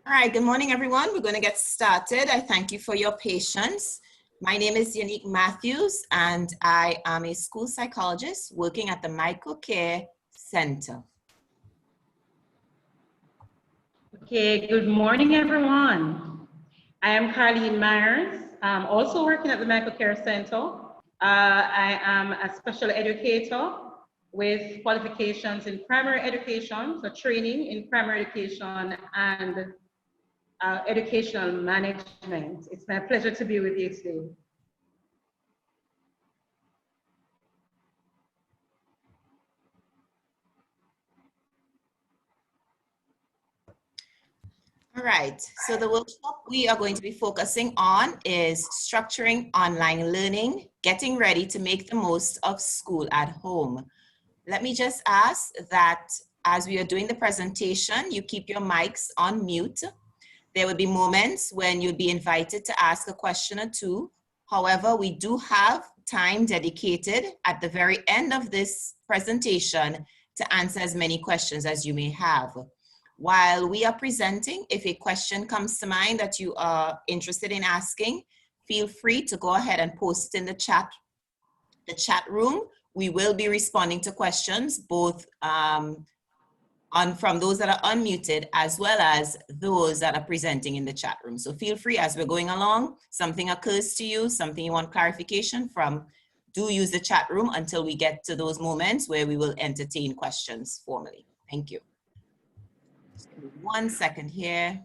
All right, good morning, everyone. We're going to get started. I thank you for your patience. My name is Unique Matthews, and I am a school psychologist working at the Microcare Center. Okay, good morning, everyone. I am Carleen Myers. I'm also working at the Microcare Center. I am a special educator with qualifications in primary education, so training in primary education and educational management. It's my pleasure to be with you today. All right, so the workshop we are going to be focusing on is structuring online learning, getting ready to make the most of school at home. Let me just ask that as we are doing the presentation, you keep your mics on mute. There will be moments when you'll be invited to ask a question or two. However, we do have time dedicated at the very end of this presentation to answer as many questions as you may have. While we are presenting, if a question comes to mind that you are interested in asking, feel free to go ahead and post it in the chat room. We will be responding to questions both from those that are unmuted as well as those that are presenting in the chat room. So feel free as we're going along, something occurs to you, something you want clarification from, do use the chat room until we get to those moments where we will entertain questions formally. Thank you. Just give me 1 second here.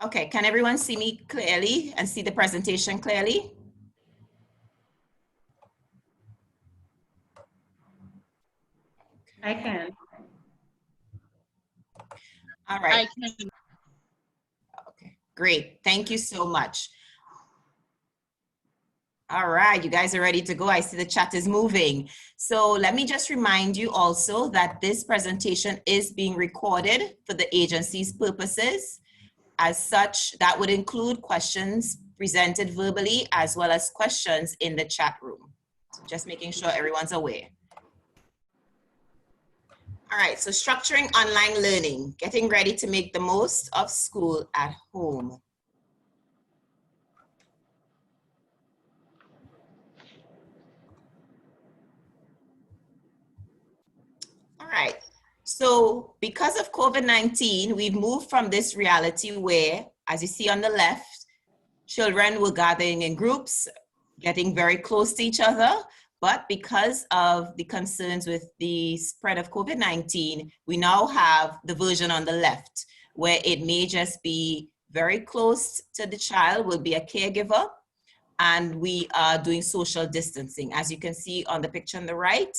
Okay, can everyone see me clearly and see the presentation clearly? I can. All right. Okay, great. Thank you so much. All right, you guys are ready to go. I see the chat is moving. So let me just remind you also that this presentation is being recorded for the agency's purposes. As such, that would include questions presented verbally as well as questions in the chat room. So just making sure everyone's aware. All right, so structuring online learning, getting ready to make the most of school at home. All right, so because of COVID-19, we've moved from this reality where, as you see on the left, children were gathering in groups, getting very close to each other. But because of the concerns with the spread of COVID-19, we now have the version on the left, where it may just be very close to the child, will be a caregiver, and we are doing social distancing. As you can see on the picture on the right,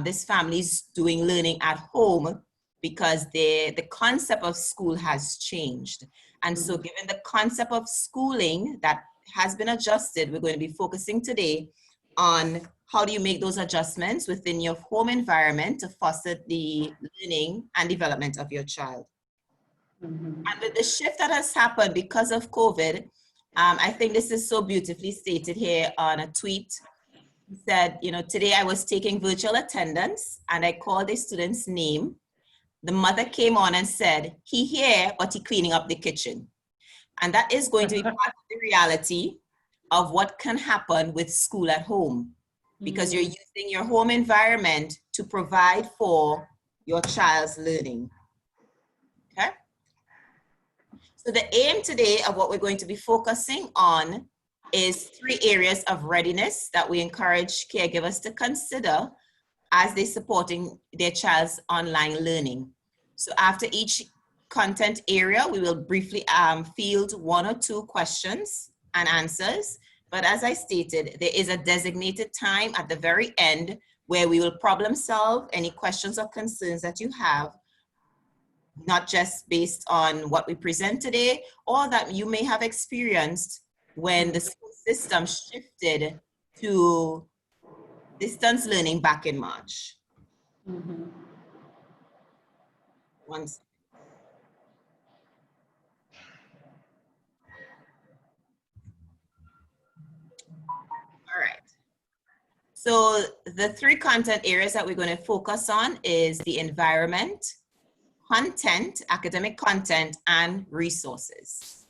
this family is doing learning at home because the concept of school has changed. And so given the concept of schooling that has been adjusted, we're going to be focusing today on how do you make those adjustments within your home environment to foster the learning and development of your child. And with the shift that has happened because of COVID, I think this is so beautifully stated here on a tweet. He said, you know, today I was taking virtual attendance and I called a student's name. The mother came on and said, he here, but he cleaning up the kitchen. And that is going to be part of the reality of what can happen with school at home, because you're using your home environment to provide for your child's learning. Okay? So the aim today of what we're going to be focusing on is 3 areas of readiness that we encourage caregivers to consider as they're supporting their child's online learning. So after each content area, we will briefly field 1 or 2 questions and answers. But as I stated, there is a designated time at the very end where we will problem solve any questions or concerns that you have, not just based on what we present today, or that you may have experienced when the school system shifted to distance learning back in March. One second. All right. So the three content areas that we're going to focus on is the environment, content, academic content, and resources.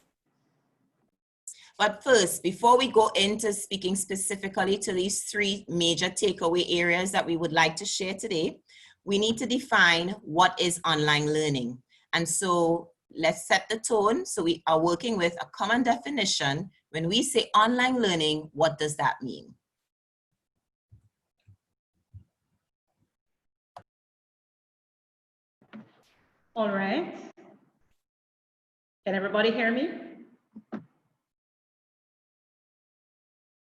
But first, before we go into speaking specifically to these three major takeaway areas that we would like to share today, we need to define what is online learning. And so let's set the tone. So we are working with a common definition. When we say online learning, what does that mean? All right. Can everybody hear me?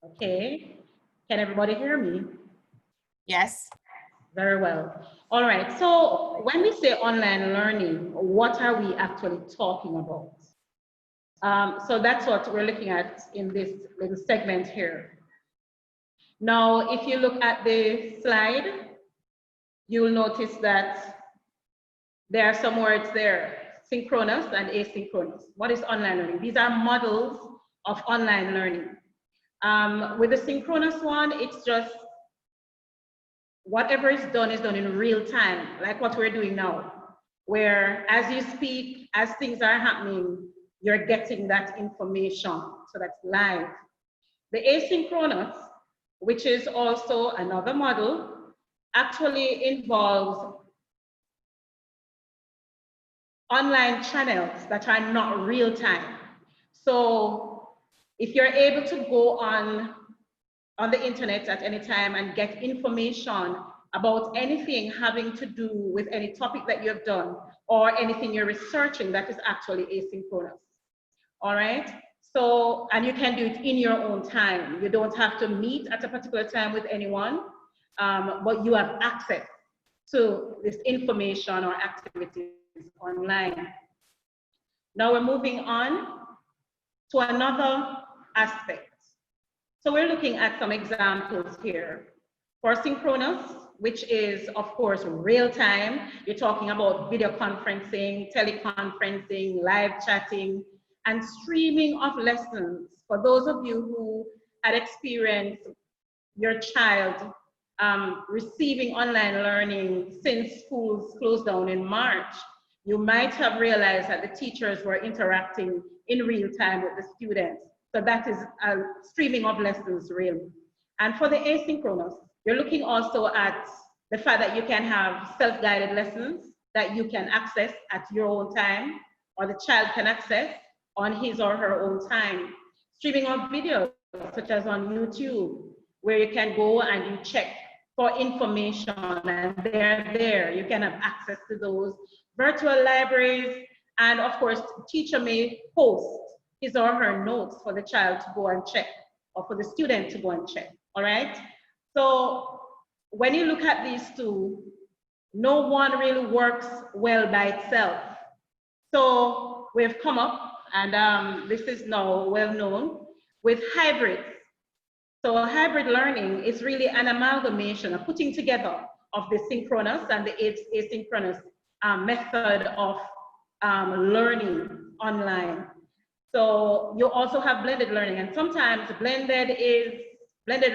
Okay. Can everybody hear me? Yes. Very well. All right. So when we say online learning, what are we actually talking about? So that's what we're looking at in this little segment here. Now, if you look at the slide, you'll notice that there are some words there, synchronous and asynchronous. What is online learning? These are models of online learning. With the synchronous one, it's just whatever is done in real time, like what we're doing now, where as you speak, as things are happening, you're getting that information. So that's live. The asynchronous, which is also another model, actually involves online channels that are not real time. So if you're able to go on the internet at any time and get information about anything having to do with any topic that you have done or anything you're researching, that is actually asynchronous. All right? So, and you can do it in your own time. You don't have to meet at a particular time with anyone, but you have access to this information or activities online. Now we're moving on to another aspect. So we're looking at some examples here. For synchronous, which is of course real time, you're talking about video conferencing, teleconferencing, live chatting, and streaming of lessons. For those of you who had experienced your child receiving online learning since schools closed down in March, you might have realized that the teachers were interacting in real time with the students. So that is a streaming of lessons really. And for the asynchronous, you're looking also at the fact that you can have self-guided lessons that you can access at your own time, or the child can access on his or her own time. Streaming of videos, such as on YouTube, where you can go and you check for information and they're there. You can have access to those virtual libraries. And of course, the teacher may post his or her notes for the child to go and check, or for the student to go and check, all right? So when you look at these two, no one really works well by itself. So we've come up, and this is now well known, with hybrids. So hybrid learning is really an amalgamation, a putting together of the synchronous and the asynchronous method of learning online. So you also have blended learning, and sometimes blended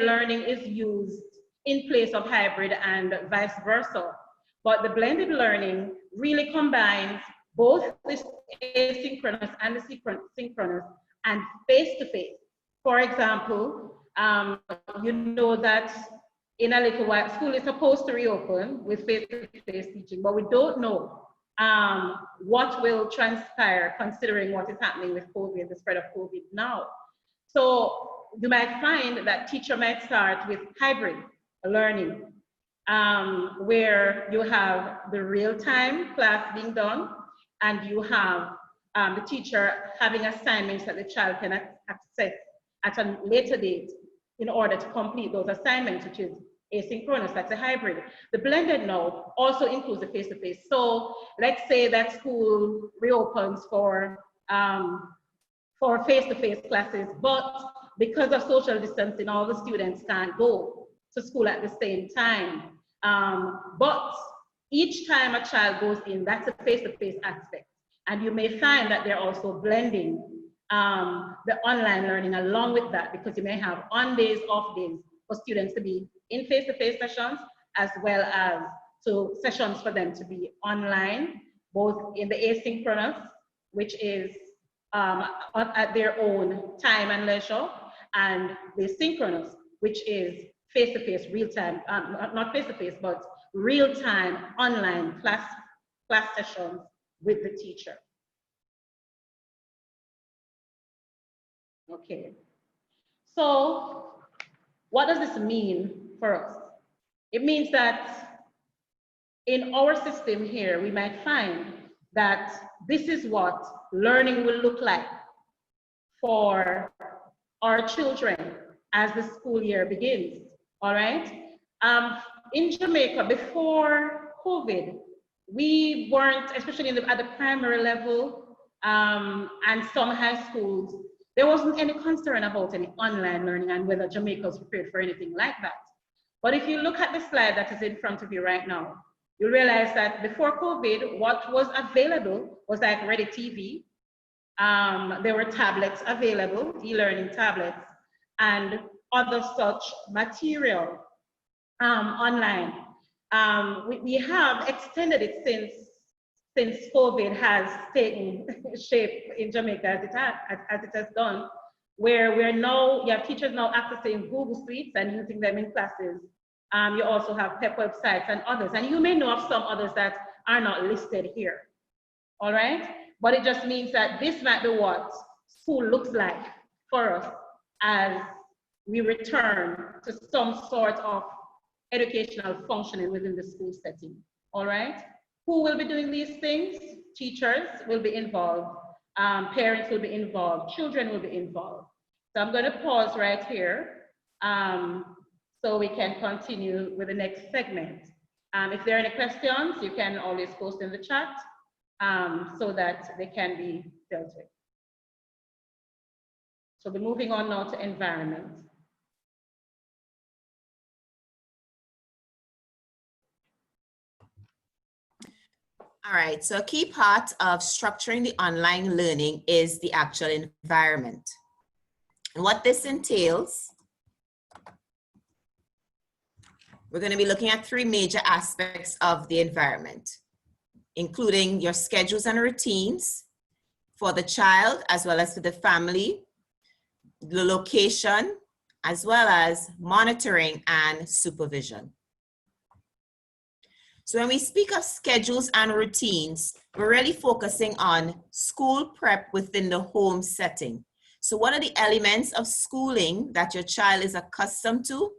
learning is used in place of hybrid and vice versa. But the blended learning really combines both this asynchronous and the synchronous and face-to-face. For example, you know that in a little while, school is supposed to reopen with face-to-face teaching, but we don't know what will transpire considering what is happening with COVID, the spread of COVID now. So you might find that teacher might start with hybrid learning, where you have the real-time class being done, and you have the teacher having assignments that the child can access at a later date in order to complete those assignments, which is asynchronous, that's a hybrid. The blended now also includes the face-to-face. So let's say that school reopens for face-to-face classes, but because of social distancing, all the students can't go to school at the same time. But each time a child goes in, that's a face-to-face aspect. And you may find that they're also blending the online learning along with that, because you may have on days, off days for students to be in face-to-face sessions, as well as sessions for them to be online, both in the asynchronous, which is at their own time and leisure, and the synchronous, which is face-to-face, real-time, not face-to-face, but real-time online class sessions with the teacher. Okay, so what does this mean for us? It means that in our system here, we might find that this is what learning will look like for our children as the school year begins, all right? In Jamaica, before COVID, we weren't, especially at the primary level and some high schools, there wasn't any concern about any online learning and whether Jamaica was prepared for anything like that. But if you look at the slide that is in front of you right now, you'll realize that before COVID, what was available was like Ready TV. There were tablets available, e-learning tablets, and other such material online. We have extended it since COVID has taken shape in Jamaica as it has done, where you have teachers now accessing Google Suites and using them in classes. You also have PEP websites and others, and you may know of some others that are not listed here, all right? But it just means that this might be what school looks like for us as we return to some sort of educational functioning within the school setting, all right? Who will be doing these things? Teachers will be involved, parents will be involved, children will be involved. So I'm going to pause right here so we can continue with the next segment. If there are any questions, you can always post in the chat so that they can be dealt with. So we're moving on now to environment. All right, so a key part of structuring the online learning is the actual environment. And what this entails, we're going to be looking at 3 major aspects of the environment, including your schedules and routines for the child as well as for the family, the location, as well as monitoring and supervision. So when we speak of schedules and routines, we're really focusing on school prep within the home setting. So what are the elements of schooling that your child is accustomed to?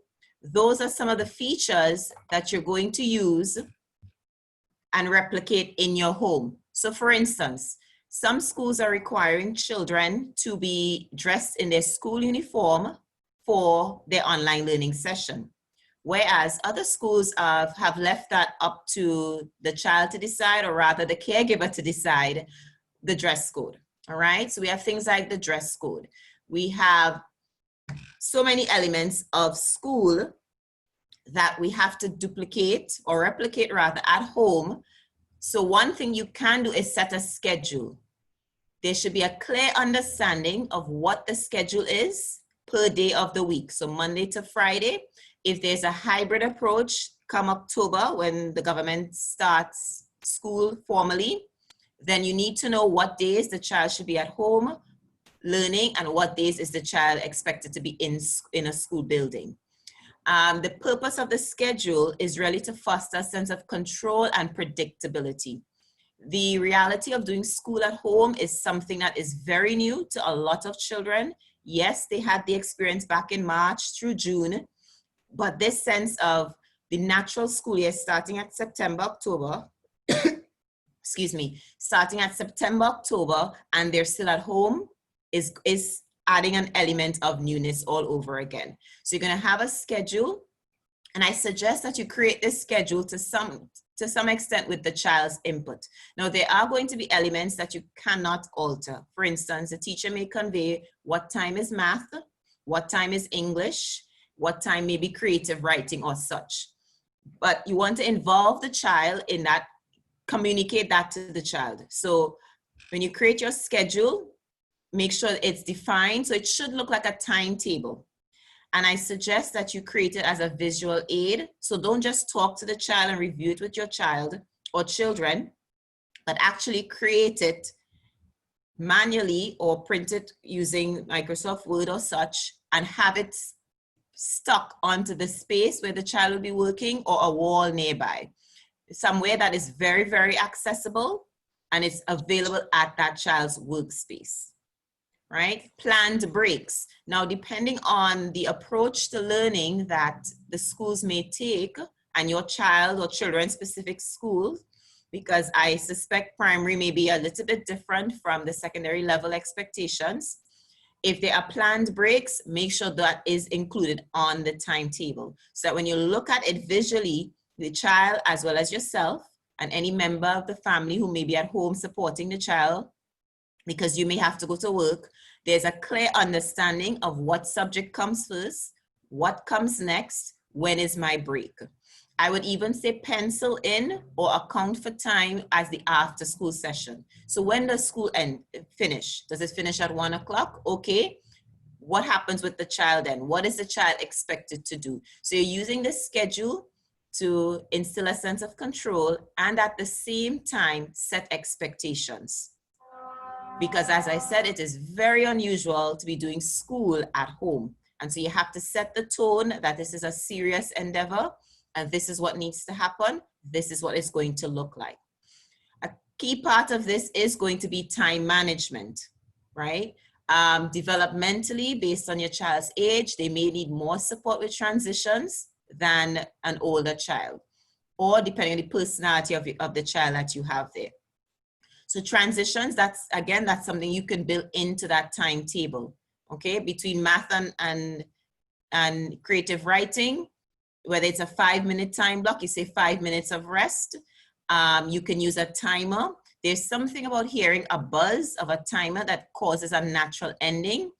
Those are some of the features that you're going to use and replicate in your home. So for instance, some schools are requiring children to be dressed in their school uniform for their online learning session. Whereas other schools have left that up to the child to decide, or rather the caregiver to decide the dress code, all right? So we have things like the dress code. We have so many elements of school that we have to duplicate or replicate rather at home. So one thing you can do is set a schedule. There should be a clear understanding of what the schedule is per day of the week. So Monday to Friday. If there's a hybrid approach come October when the government starts school formally, then you need to know what days the child should be at home learning and what days is the child expected to be in a school building. The purpose of the schedule is really to foster a sense of control and predictability. The reality of doing school at home is something that is very new to a lot of children. Yes, they had the experience back in March through June, but this sense of the natural school year starting at September, October, excuse me, starting at September, October, and they're still at home is adding an element of newness all over again. So you're gonna have a schedule, and I suggest that you create this schedule to some extent with the child's input. Now, there are going to be elements that you cannot alter. For instance, the teacher may convey what time is math, what time is English, what time may be creative writing or such. but you want to involve the child in that, communicate that to the child. So when you create your schedule, make sure it's defined. So it should look like a timetable. And I suggest that you create it as a visual aid. So don't just talk to the child and review it with your child or children, but actually create it manually or print it using Microsoft Word or such, and have it stuck onto the space where the child will be working, or a wall nearby, somewhere that is very, very accessible and it's available at that child's workspace, right? Planned breaks. Now, depending on the approach to learning that the schools may take, and your child or children-specific schools, because I suspect primary may be a little bit different from the secondary level expectations. If there are planned breaks, make sure that is included on the timetable, so that when you look at it visually, the child as well as yourself and any member of the family who may be at home supporting the child, because you may have to go to work, there's a clear understanding of what subject comes first, what comes next, when is my break. I would even say pencil in or account for time as the after school session. So when does school finish? Does it finish at 1 o'clock? Okay. What happens with the child then? What is the child expected to do? So you're using the schedule to instill a sense of control and at the same time set expectations. Because as I said, it is very unusual to be doing school at home. And so you have to set the tone that this is a serious endeavor, and this is what needs to happen. This is what it's going to look like. A key part of this is going to be time management, right? Developmentally, based on your child's age, they may need more support with transitions than an older child, or depending on the personality of the child that you have there. So transitions, that's something you can build into that timetable, okay? Between math and creative writing, whether it's a 5-minute time block, you say 5 minutes of rest. You can use a timer. There's something about hearing a buzz of a timer that causes a natural ending.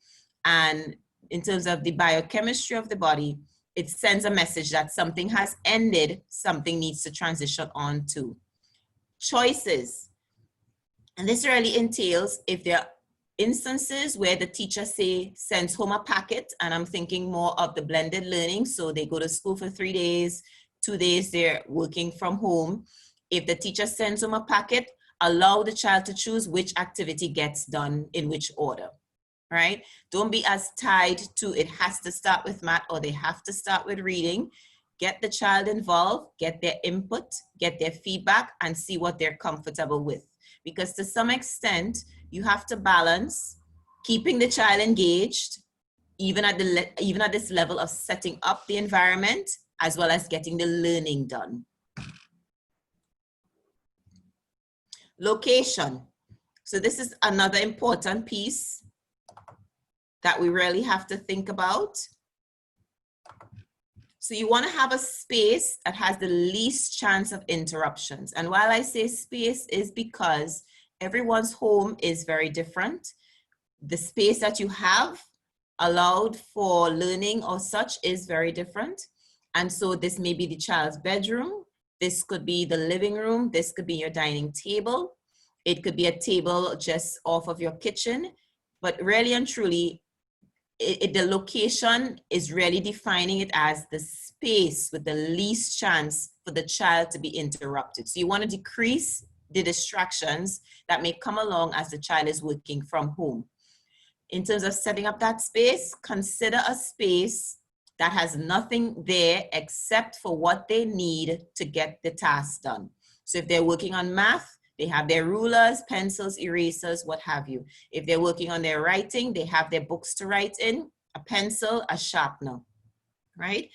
And in terms of the biochemistry of the body, it sends a message that something has ended, something needs to transition on to. Choices. And this really entails if there are instances where the teacher sends home a packet, and I'm thinking more of the blended learning. So they go to school for 3 days, 2 days they're working from home. If the teacher sends home a packet, allow the child to choose which activity gets done in which order, right? Don't be as tied to it has to start with math or they have to start with reading. Get the child involved, get their input, get their feedback, and see what they're comfortable with. Because to some extent, you have to balance keeping the child engaged, even at this level of setting up the environment, as well as getting the learning done. Location. So this is another important piece that we really have to think about. So you want to have a space that has the least chance of interruptions. And while I say space is because everyone's home is very different. The space that you have allowed for learning or such is very different. And so this may be the child's bedroom. This could be the living room. This could be your dining table. It could be a table just off of your kitchen. But really and truly, the location is really defining it as the space with the least chance for the child to be interrupted. So you want to decrease the distractions that may come along as the child is working from home. In terms of setting up that space, consider a space that has nothing there except for what they need to get the task done. So if they're working on math, they have their rulers, pencils, erasers, what have you. If they're working on their writing, they have their books to write in, a pencil, a sharpener, right?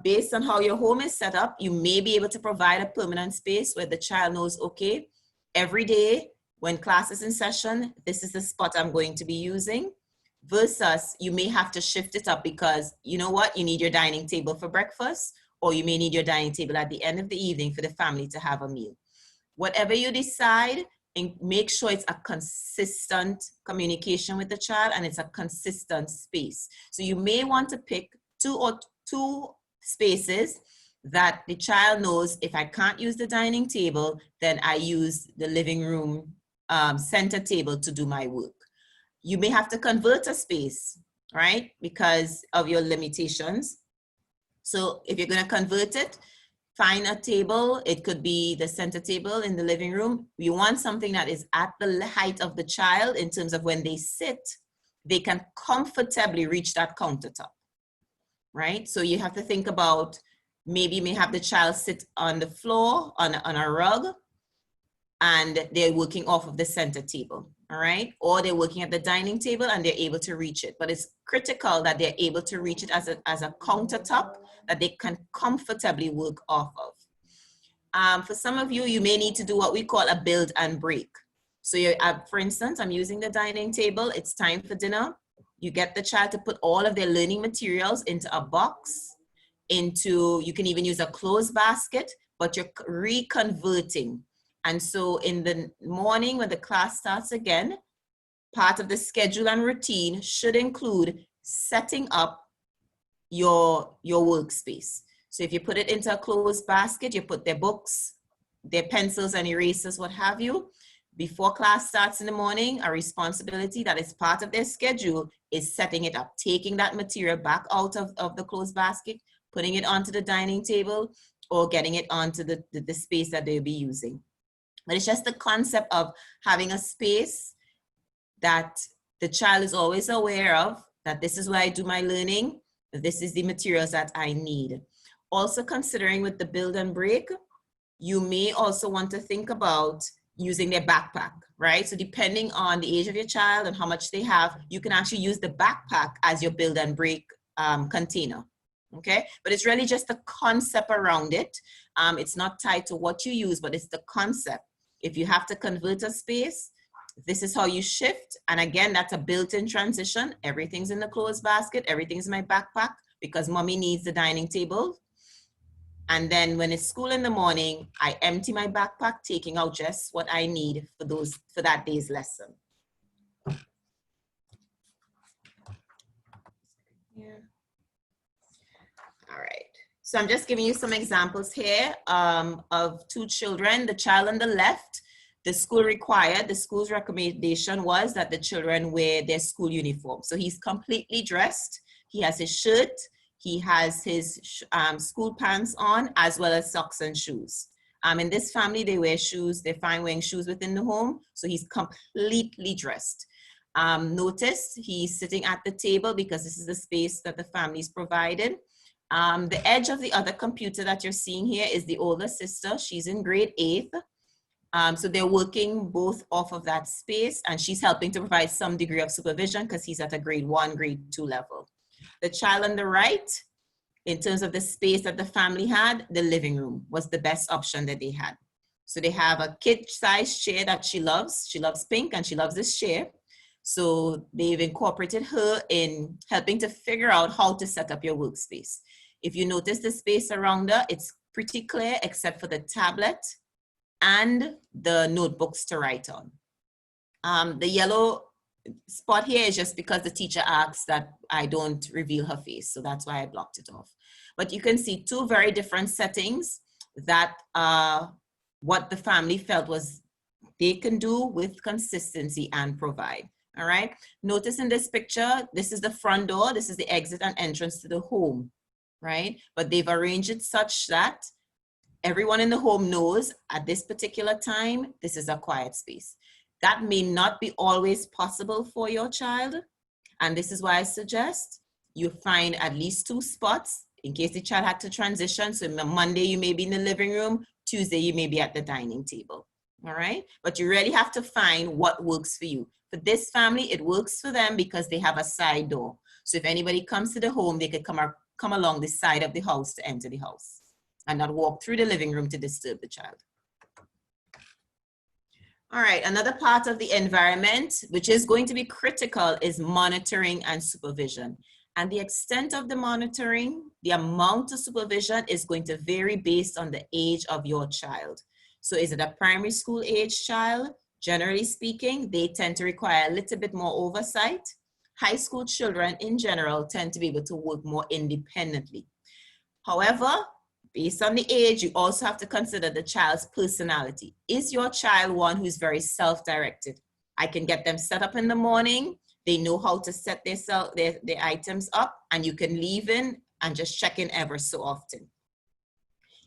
Based on how your home is set up, you may be able to provide a permanent space where the child knows, okay, every day when class is in session, this is the spot I'm going to be using, versus you may have to shift it up because you know what, you need your dining table for breakfast, or you may need your dining table at the end of the evening for the family to have a meal. Whatever you decide, and make sure it's a consistent communication with the child and it's a consistent space. So you may want to pick two spaces that the child knows if I can't use the dining table, then I use the living room center table to do my work. You may have to convert a space, right? Because of your limitations. So if you're going to convert it, find a table. It could be the center table in the living room. You want something that is at the height of the child in terms of when they sit, they can comfortably reach that countertop, right? So you have to think about, maybe you may have the child sit on the floor on a rug and they're working off of the center table, all right? Or they're working at the dining table and they're able to reach it. But it's critical that they're able to reach it as a countertop that they can comfortably work off of. For some of you, you may need to do what we call a build and break. So for instance, I'm using the dining table. It's time for dinner. You get the child to put all of their learning materials into a box, you can even use a closed basket, but you're reconverting. And so in the morning when the class starts again, part of the schedule and routine should include setting up your workspace. So if you put it into a closed basket, you put their books, their pencils and erasers, what have you. Before class starts in the morning, a responsibility that is part of their schedule is setting it up, taking that material back out of the closed basket, putting it onto the dining table, or getting it onto the space that they'll be using. But it's just the concept of having a space that the child is always aware of, that this is where I do my learning, this is the materials that I need. Also considering with the build and break, you may also want to think about using their backpack, right? So depending on the age of your child and how much they have, you can actually use the backpack as your build and break container, okay? But it's really just the concept around it. It's not tied to what you use, but it's the concept. If you have to convert a space, this is how you shift. And again, that's a built-in transition. Everything's in the closed basket. Everything's in my backpack because mommy needs the dining table. And then when it's school in the morning, I empty my backpack, taking out just what I need for that day's lesson. Yeah. All right. So I'm just giving you some examples here of two children. The child on the left, the school's recommendation was that the children wear their school uniform. So he's completely dressed. He has his shirt. He has his school pants on, as well as socks and shoes. In this family, they wear shoes. They're fine wearing shoes within the home. So he's completely dressed. Notice he's sitting at the table because this is the space that the family's provided. The edge of the other computer that you're seeing here is the older sister. She's in grade 8th. So they're working both off of that space, and she's helping to provide some degree of supervision because he's at a grade 1, grade 2 level. The child on the right, in terms of the space that the family had, the living room was the best option that they had. So they have a kid-sized chair that she loves. She loves pink and she loves this chair. So they've incorporated her in helping to figure out how to set up your workspace. If you notice the space around her, it's pretty clear except for the tablet and the notebooks to write on. The yellow spot here is just because the teacher asked that I don't reveal her face. So that's why I blocked it off. But you can see two very different settings that what the family felt was they can do with consistency and provide. All right. Notice in this picture, this is the front door. This is the exit and entrance to the home, right? But they've arranged it such that everyone in the home knows at this particular time, this is a quiet space. That may not be always possible for your child. And this is why I suggest you find at least 2 spots in case the child had to transition. So Monday, you may be in the living room. Tuesday, you may be at the dining table. All right. But you really have to find what works for you. For this family, it works for them because they have a side door. So if anybody comes to the home, they could come along the side of the house to enter the house and not walk through the living room to disturb the child. All right, another part of the environment, which is going to be critical, is monitoring and supervision. And the extent of the monitoring, the amount of supervision is going to vary based on the age of your child. So is it a primary school age child? Generally speaking, they tend to require a little bit more oversight. High school children in general tend to be able to work more independently. However, based on the age, you also have to consider the child's personality. Is your child one who's very self-directed? I can get them set up in the morning. They know how to set their items up, and you can leave in and just check in ever so often.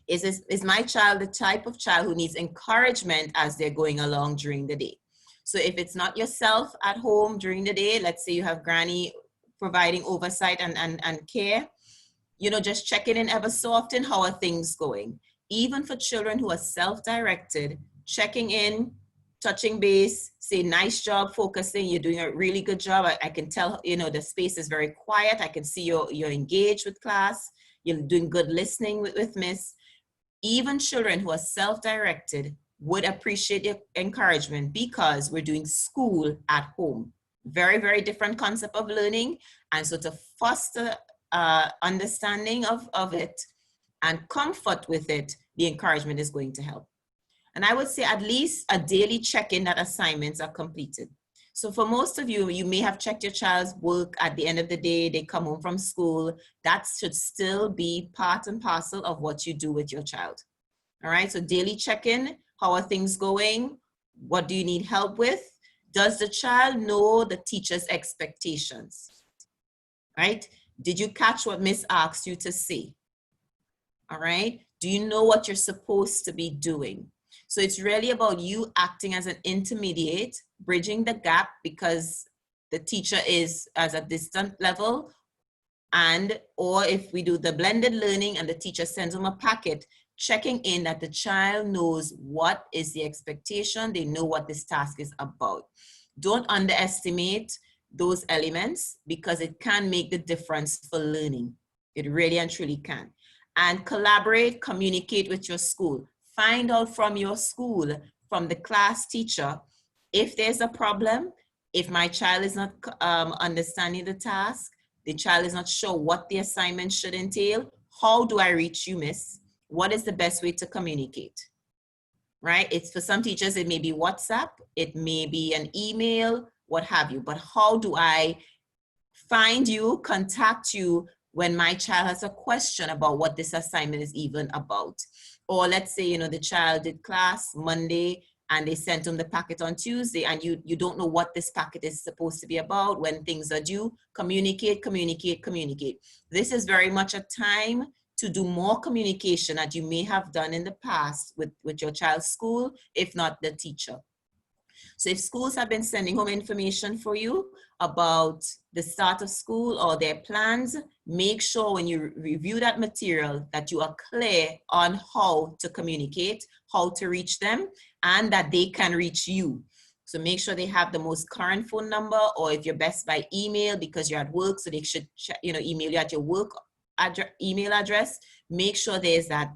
Is my child the type of child who needs encouragement as they're going along during the day? So if it's not yourself at home during the day, let's say you have granny providing oversight and care, you know, just checking in ever so often, how are things going? Even for children who are self-directed, checking in, touching base, say, nice job, focusing, you're doing a really good job. I can tell, you know, the space is very quiet. I can see you're engaged with class. You're doing good listening with Miss. Even children who are self-directed would appreciate your encouragement because we're doing school at home. Very, very different concept of learning. And so to foster understanding of it and comfort with it, the encouragement is going to help. And I would say at least a daily check-in that assignments are completed. So for most of you, you may have checked your child's work at the end of the day, they come home from school. That should still be part and parcel of what you do with your child. All right, so daily check-in, how are things going? What do you need help with? Does the child know the teacher's expectations? Right? Did you catch what Miss asked you to say? All right, do you know what you're supposed to be doing? So it's really about you acting as an intermediate, bridging the gap because the teacher is as a distant level, and or if we do the blended learning and the teacher sends them a packet, checking in that the child knows what is the expectation, they know what this task is about. Don't underestimate those elements because it can make the difference for learning. It really and truly can. And collaborate, communicate with your school. Find out from your school, from the class teacher, if there's a problem, if my child is not understanding the task, the child is not sure what the assignment should entail, how do I reach you, miss? What is the best way to communicate? Right? It's for some teachers, it may be WhatsApp, it may be an email, what have you, but how do I find you, contact you when my child has a question about what this assignment is even about? Or let's say, you know, the child did class Monday and they sent them the packet on Tuesday and you don't know what this packet is supposed to be about, when things are due. Communicate, communicate, communicate. This is very much a time to do more communication that you may have done in the past with your child's school, if not the teacher. So if schools have been sending home information for you about the start of school or their plans, make sure when you review that material that you are clear on how to communicate, how to reach them, and that they can reach you. So make sure they have the most current phone number, or if you're best by email because you're at work, so they should, you know, email you at your work email address. Make sure there's that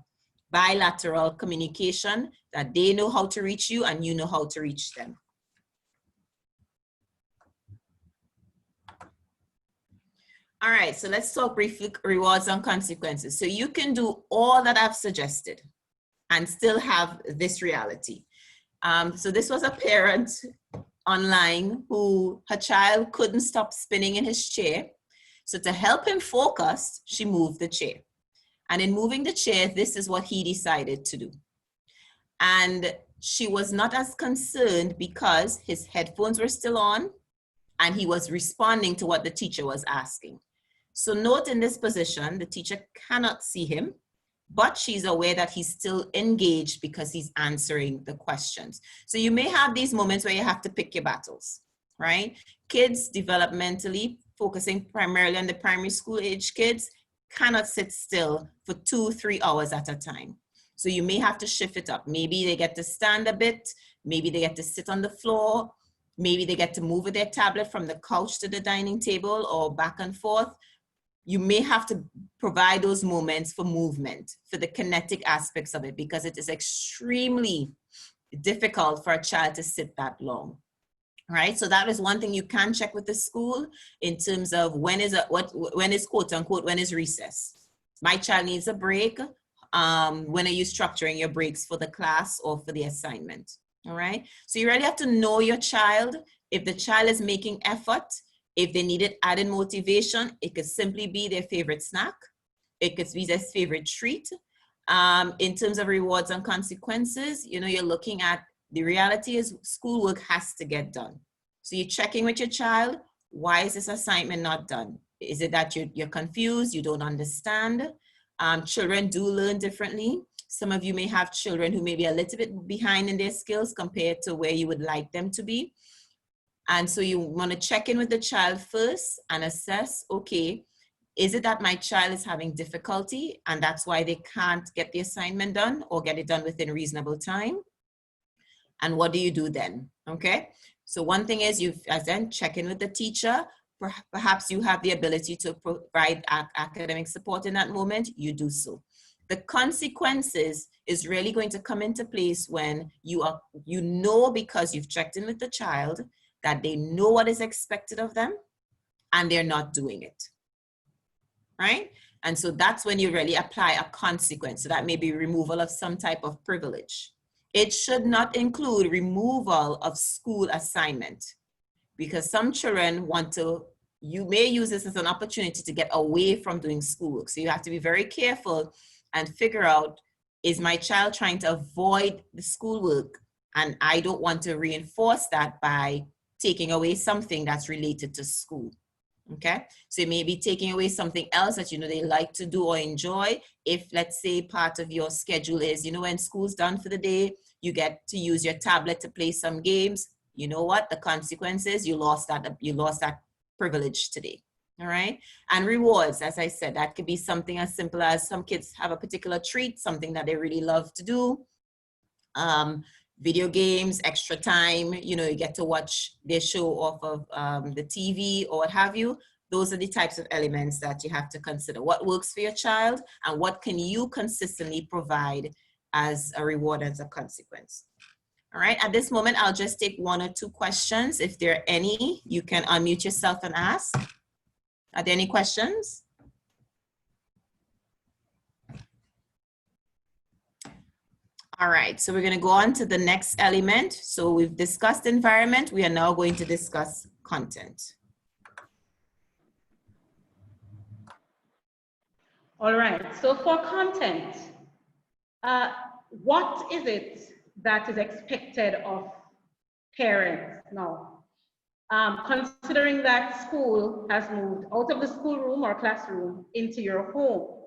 bilateral communication, that they know how to reach you and you know how to reach them. All right, so let's talk briefly rewards and consequences. So you can do all that I've suggested and still have this reality. So this was a parent online who her child couldn't stop spinning in his chair. So to help him focus, she moved the chair. And in moving the chair, this is what he decided to do. And she was not as concerned because his headphones were still on and he was responding to what the teacher was asking. So note in this position, the teacher cannot see him, but she's aware that he's still engaged because he's answering the questions. So you may have these moments where you have to pick your battles, right? Kids developmentally, focusing primarily on the primary school age kids, cannot sit still for 2-3 hours at a time. So you may have to shift it up. Maybe they get to stand a bit, maybe they get to sit on the floor, maybe they get to move with their tablet from the couch to the dining table or back and forth. You may have to provide those moments for movement, for the kinetic aspects of it, because it is extremely difficult for a child to sit that long, right? So that is one thing you can check with the school in terms of when is quote unquote, when is recess? My child needs a break. When are you structuring your breaks for the class or for the assignment? All right. So you really have to know your child. If the child is making effort, if they needed added motivation, it could simply be their favorite snack. It could be their favorite treat. In terms of rewards and consequences, you know, you're looking at, the reality is schoolwork has to get done. So you're checking with your child, why is this assignment not done? Is it that you're confused, you don't understand? Children do learn differently. Some of you may have children who may be a little bit behind in their skills compared to where you would like them to be. And so you want to check in with the child first and assess, okay, is it that my child is having difficulty and that's why they can't get the assignment done or get it done within reasonable time? And what do you do then? Okay. So one thing is then check in with the teacher. Perhaps you have the ability to provide academic support in that moment, you do so. The consequences is really going to come into place when you know, because you've checked in with the child, that they know what is expected of them and they're not doing it, right? And so that's when you really apply a consequence. So that may be removal of some type of privilege. It should not include removal of school assignment, because some children you may use this as an opportunity to get away from doing schoolwork. So you have to be very careful and figure out, is my child trying to avoid the schoolwork? And I don't want to reinforce that by taking away something that's related to school. Okay, so you may be taking away something else that, you know, they like to do or enjoy. If, let's say, part of your schedule is, you know, when school's done for the day, you get to use your tablet to play some games. You know what? The consequence is you lost that privilege today. All right. And rewards, as I said, that could be something as simple as some kids have a particular treat, something that they really love to do. Video games, extra time, you know, you get to watch their show off of the TV or what have you. Those are the types of elements that you have to consider. What works for your child and what can you consistently provide as a reward, as a consequence. All right, at this moment, I'll just take 1 or 2 questions. If there are any, you can unmute yourself and ask. Are there any questions? All right, so we're going to go on to the next element. So we've discussed environment. We are now going to discuss content. All right, so for content, what is it that is expected of parents now? Considering that school has moved out of the schoolroom or classroom into your home.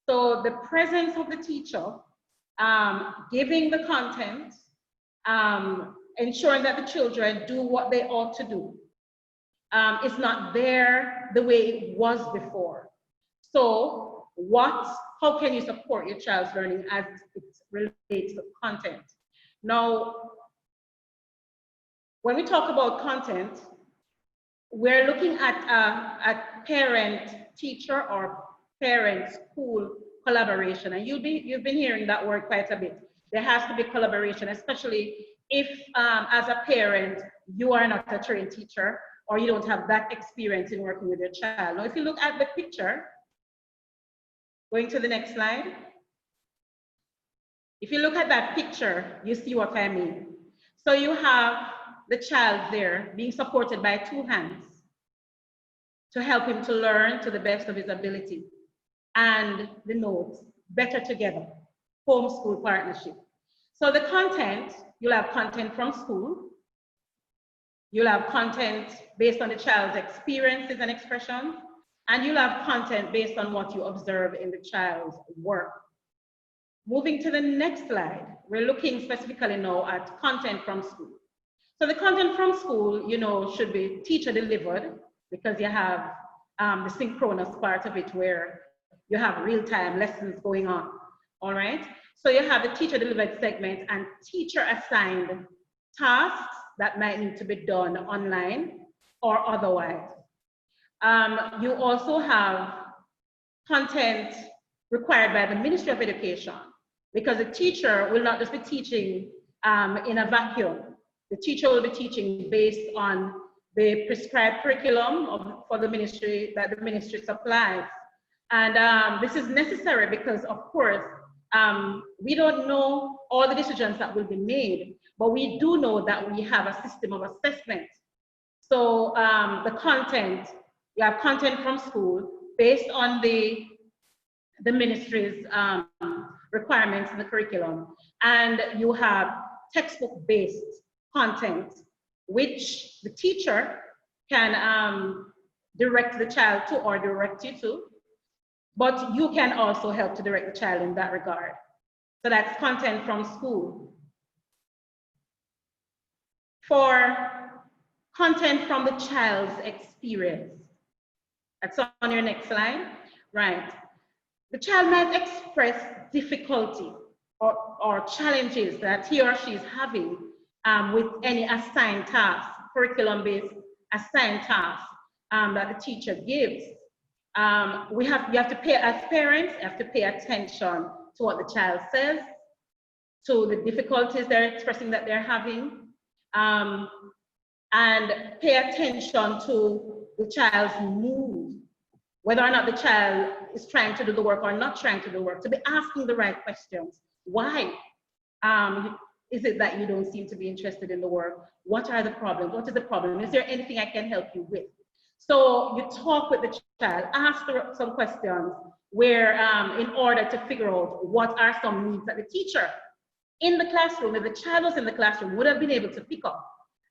So the presence of the teacher, giving the content, ensuring that the children do what they ought to do, is not there the way it was before. So how can you support your child's learning as it relates to content? Now, when we talk about content, we're looking at parent-teacher or parent-school collaboration, and you've been hearing that word quite a bit. There has to be collaboration, especially if, as a parent, you are not a trained teacher or you don't have that experience in working with your child. Now, if you look at the picture, going to the next slide. If you look at that picture, you see what I mean. So you have the child there being supported by 2 hands to help him to learn to the best of his ability. And the notes, better together, homeschool partnership. So the content, you'll have content from school. You'll have content based on the child's experiences and expressions. And you'll have content based on what you observe in the child's work. Moving to the next slide, we're looking specifically now at content from school. So the content from school, you know, should be teacher delivered, because you have the synchronous part of it where you have real-time lessons going on, all right? So you have the teacher delivered segment and teacher assigned tasks that might need to be done online or otherwise. You also have content required by the Ministry of Education, because the teacher will not just be teaching in a vacuum. The teacher will be teaching based on the prescribed curriculum for the ministry that the ministry supplies. And this is necessary because, of course, we don't know all the decisions that will be made, but we do know that we have a system of assessment. So the content, you have content from school based on the ministry's requirements in the curriculum. And you have textbook-based content, which the teacher can direct the child to or direct you to, but you can also help to direct the child in that regard. So that's content from school. For content from the child's experience, that's on your next slide, right? The child might express difficulty or challenges that he or she is having with any assigned task, curriculum-based assigned task that the teacher gives. You have to pay, as parents, you have to pay attention to what the child says, to the difficulties they're expressing that they're having, and pay attention to the child's mood, whether or not the child is trying to do the work or not trying to do the work, to be asking the right questions. Why? Is it that you don't seem to be interested in the work? What are the problems? What is the problem? Is there anything I can help you with? So you talk with the child, ask some questions where, in order to figure out what are some needs that the teacher in the classroom, if the child was in the classroom, would have been able to pick up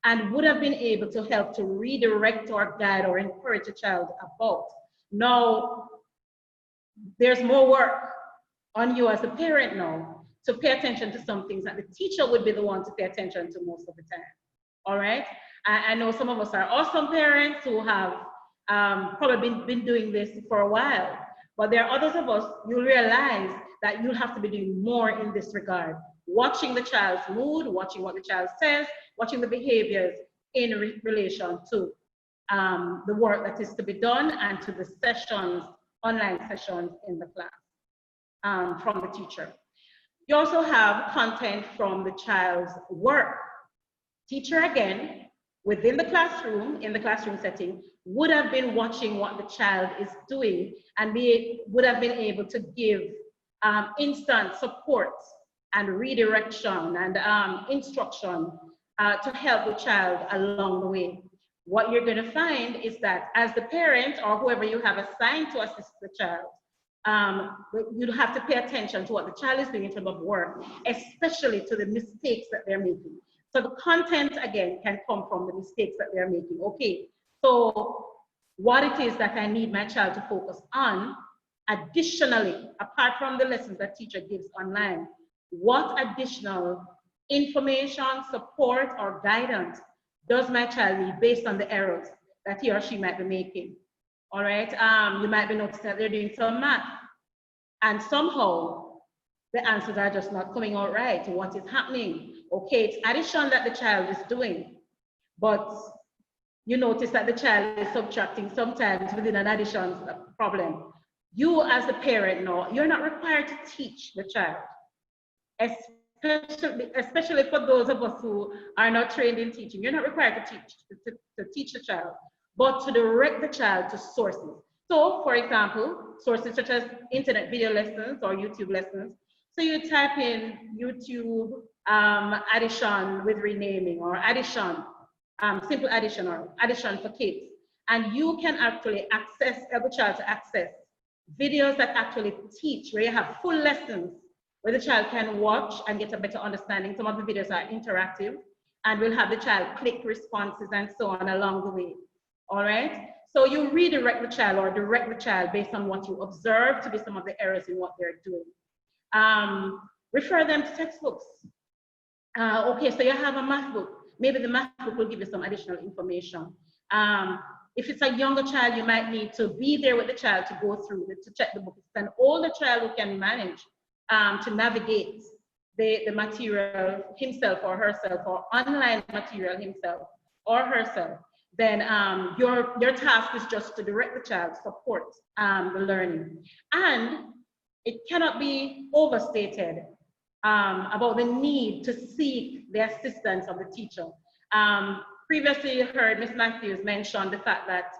and would have been able to help to redirect or guide or encourage a child about. Now, there's more work on you as a parent now to pay attention to some things that the teacher would be the one to pay attention to most of the time. All right? I know some of us are awesome parents who have probably been doing this for a while, but there are others of us, you'll realize that you'll have to be doing more in this regard. Watching the child's mood, watching what the child says, watching the behaviors in relation to the work that is to be done and to the sessions, online sessions in the class from the teacher. You also have content from the child's work. Teacher, again, within the classroom, in the classroom setting, would have been watching what the child is doing and would have been able to give instant support and redirection and instruction to help the child along the way. What you're going to find is that as the parent or whoever you have assigned to assist the child, you'll have to pay attention to what the child is doing in terms of work, especially to the mistakes that they're making. So the content, again, can come from the mistakes that they're making. Okay, so what it is that I need my child to focus on, additionally, apart from the lessons that teacher gives online, what additional information, support, or guidance does my child need based on the errors that he or she might be making? All right, you might be noticing that they're doing some math and somehow the answers are just not coming out right. What is happening? Okay, it's addition that the child is doing, but you notice that the child is subtracting sometimes within an addition problem. You as the parent know, you're not required to teach the child, especially for those of us who are not trained in teaching. You're not required to teach the child, but to direct the child to sources. So, for example, sources such as internet video lessons or YouTube lessons. So you type in YouTube addition with renaming, or addition, simple addition, or addition for kids. And you can actually help the child to access videos that actually teach, where you have full lessons, where the child can watch and get a better understanding. Some of the videos are interactive, and we'll have the child click responses and so on along the way. All right? So you redirect the child or direct the child based on what you observe to be some of the errors in what they're doing. Refer them to textbooks. Okay, so you have a math book. Maybe the math book will give you some additional information. If it's a younger child, you might need to be there with the child to go through it, to check the book. If it's an older child who can manage to navigate the material himself or herself, or online material himself or herself, then your task is just to direct the child, support the learning. And it cannot be overstated about the need to seek the assistance of the teacher. Previously, you heard Ms. Matthews mention the fact that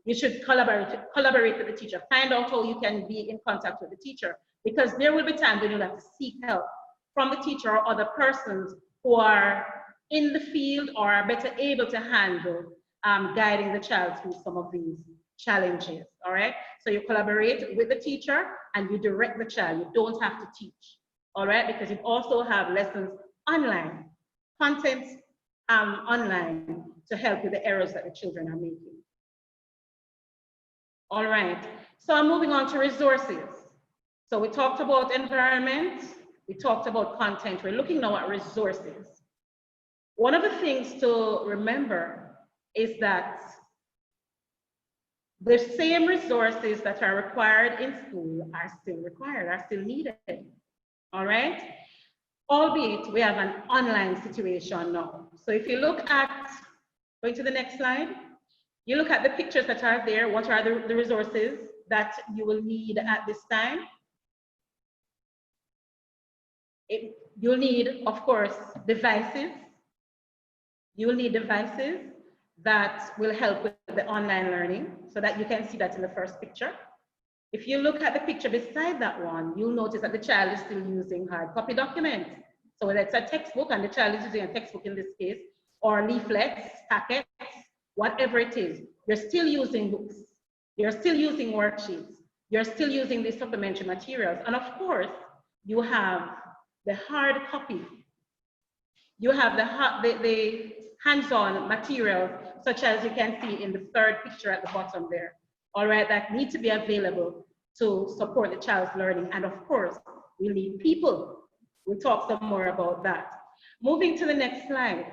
you should collaborate with the teacher, find out how you can be in contact with the teacher, because there will be times when you'll have to seek help from the teacher or other persons who are in the field or are better able to handle guiding the child through some of these challenges, all right? So you collaborate with the teacher and you direct the child. You don't have to teach, all right? Because you also have lessons online, content online to help with the errors that the children are making. All right, so I'm moving on to resources. So we talked about environment, we talked about content. We're looking now at resources. One of the things to remember is that the same resources that are required in school are still required, are still needed, all right? Albeit we have an online situation now. So if you look at, going to the next slide, you look at the pictures that are there, what are the resources that you will need at this time? You'll need, of course, devices. You will need devices that will help with the online learning, so that you can see that in the first picture. If you look at the picture beside that one, you'll notice that the child is still using hard copy documents. So whether it's a textbook, and the child is using a textbook in this case, or leaflets, packets, whatever it is, you're still using books. You're still using worksheets. You're still using these supplementary materials. And of course, you have the hard copy. You have the hands-on materials, such as you can see in the third picture at the bottom there, all right, that need to be available to support the child's learning. And of course, we need people. We'll talk some more about that. Moving to the next slide.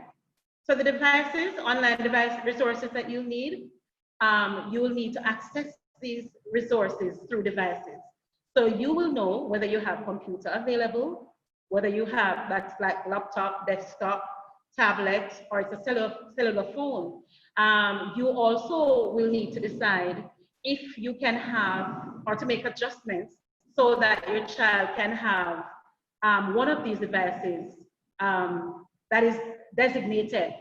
So the devices, online device resources that you will need to access these resources through devices. So you will know whether you have computer available, whether you have that's like laptop, desktop, tablet, or it's a cellular phone. You also will need to decide if you can have, or to make adjustments so that your child can have one of these devices that is designated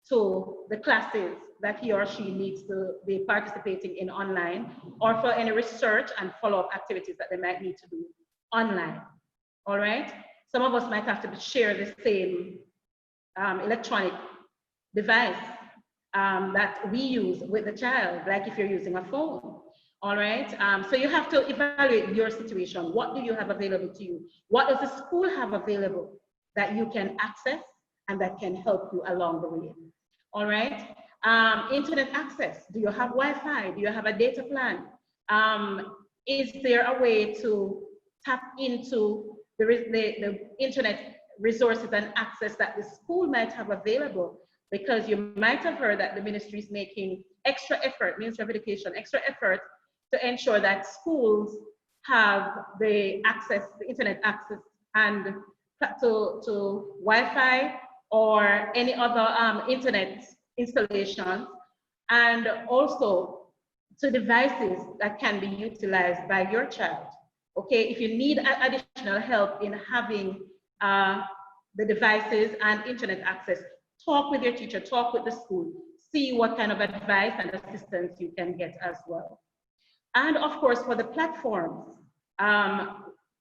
to the classes that he or she needs to be participating in online, or for any research and follow-up activities that they might need to do online, all right? Some of us might have to share the same electronic device that we use with the child, like if you're using a phone, all right? So you have to evaluate your situation. What do you have available to you? What does the school have available that you can access and that can help you along the way, all right? Internet access, do you have Wi-Fi? Do you have a data plan? Is there a way to tap into the internet resources and access that the school might have available? Because you might have heard that the ministry is making extra effort, Ministry of Education, extra effort to ensure that schools have the access, the internet access, and to Wi-Fi or any other internet installations, and also to devices that can be utilized by your child. Okay, if you need additional help in having the devices and internet access, talk with your teacher, talk with the school, see what kind of advice and assistance you can get as well. And of course, for the platforms,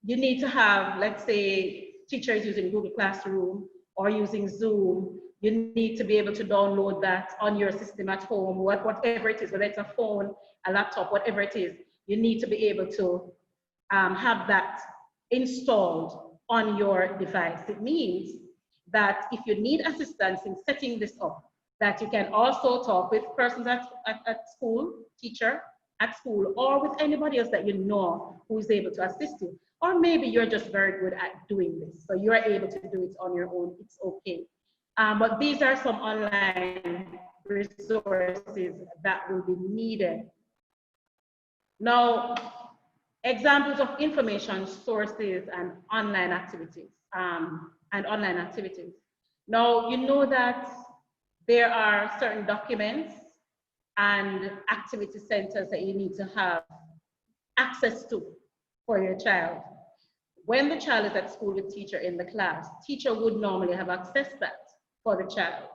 you need to have, let's say, teachers using Google Classroom or using Zoom. You need to be able to download that on your system at home, whatever it is, whether it's a phone, a laptop, whatever it is, you need to be able to have that installed on your device. It means that if you need assistance in setting this up, that you can also talk with persons at school, teacher at school, or with anybody else that you know who is able to assist you. Or maybe you're just very good at doing this, so you're able to do it on your own, it's okay. But these are some online resources that will be needed. Now, examples of information sources and online activities. Now, you know that there are certain documents and activity centers that you need to have access to for your child. When the child is at school with teacher in the class, teacher would normally have access to that for the child.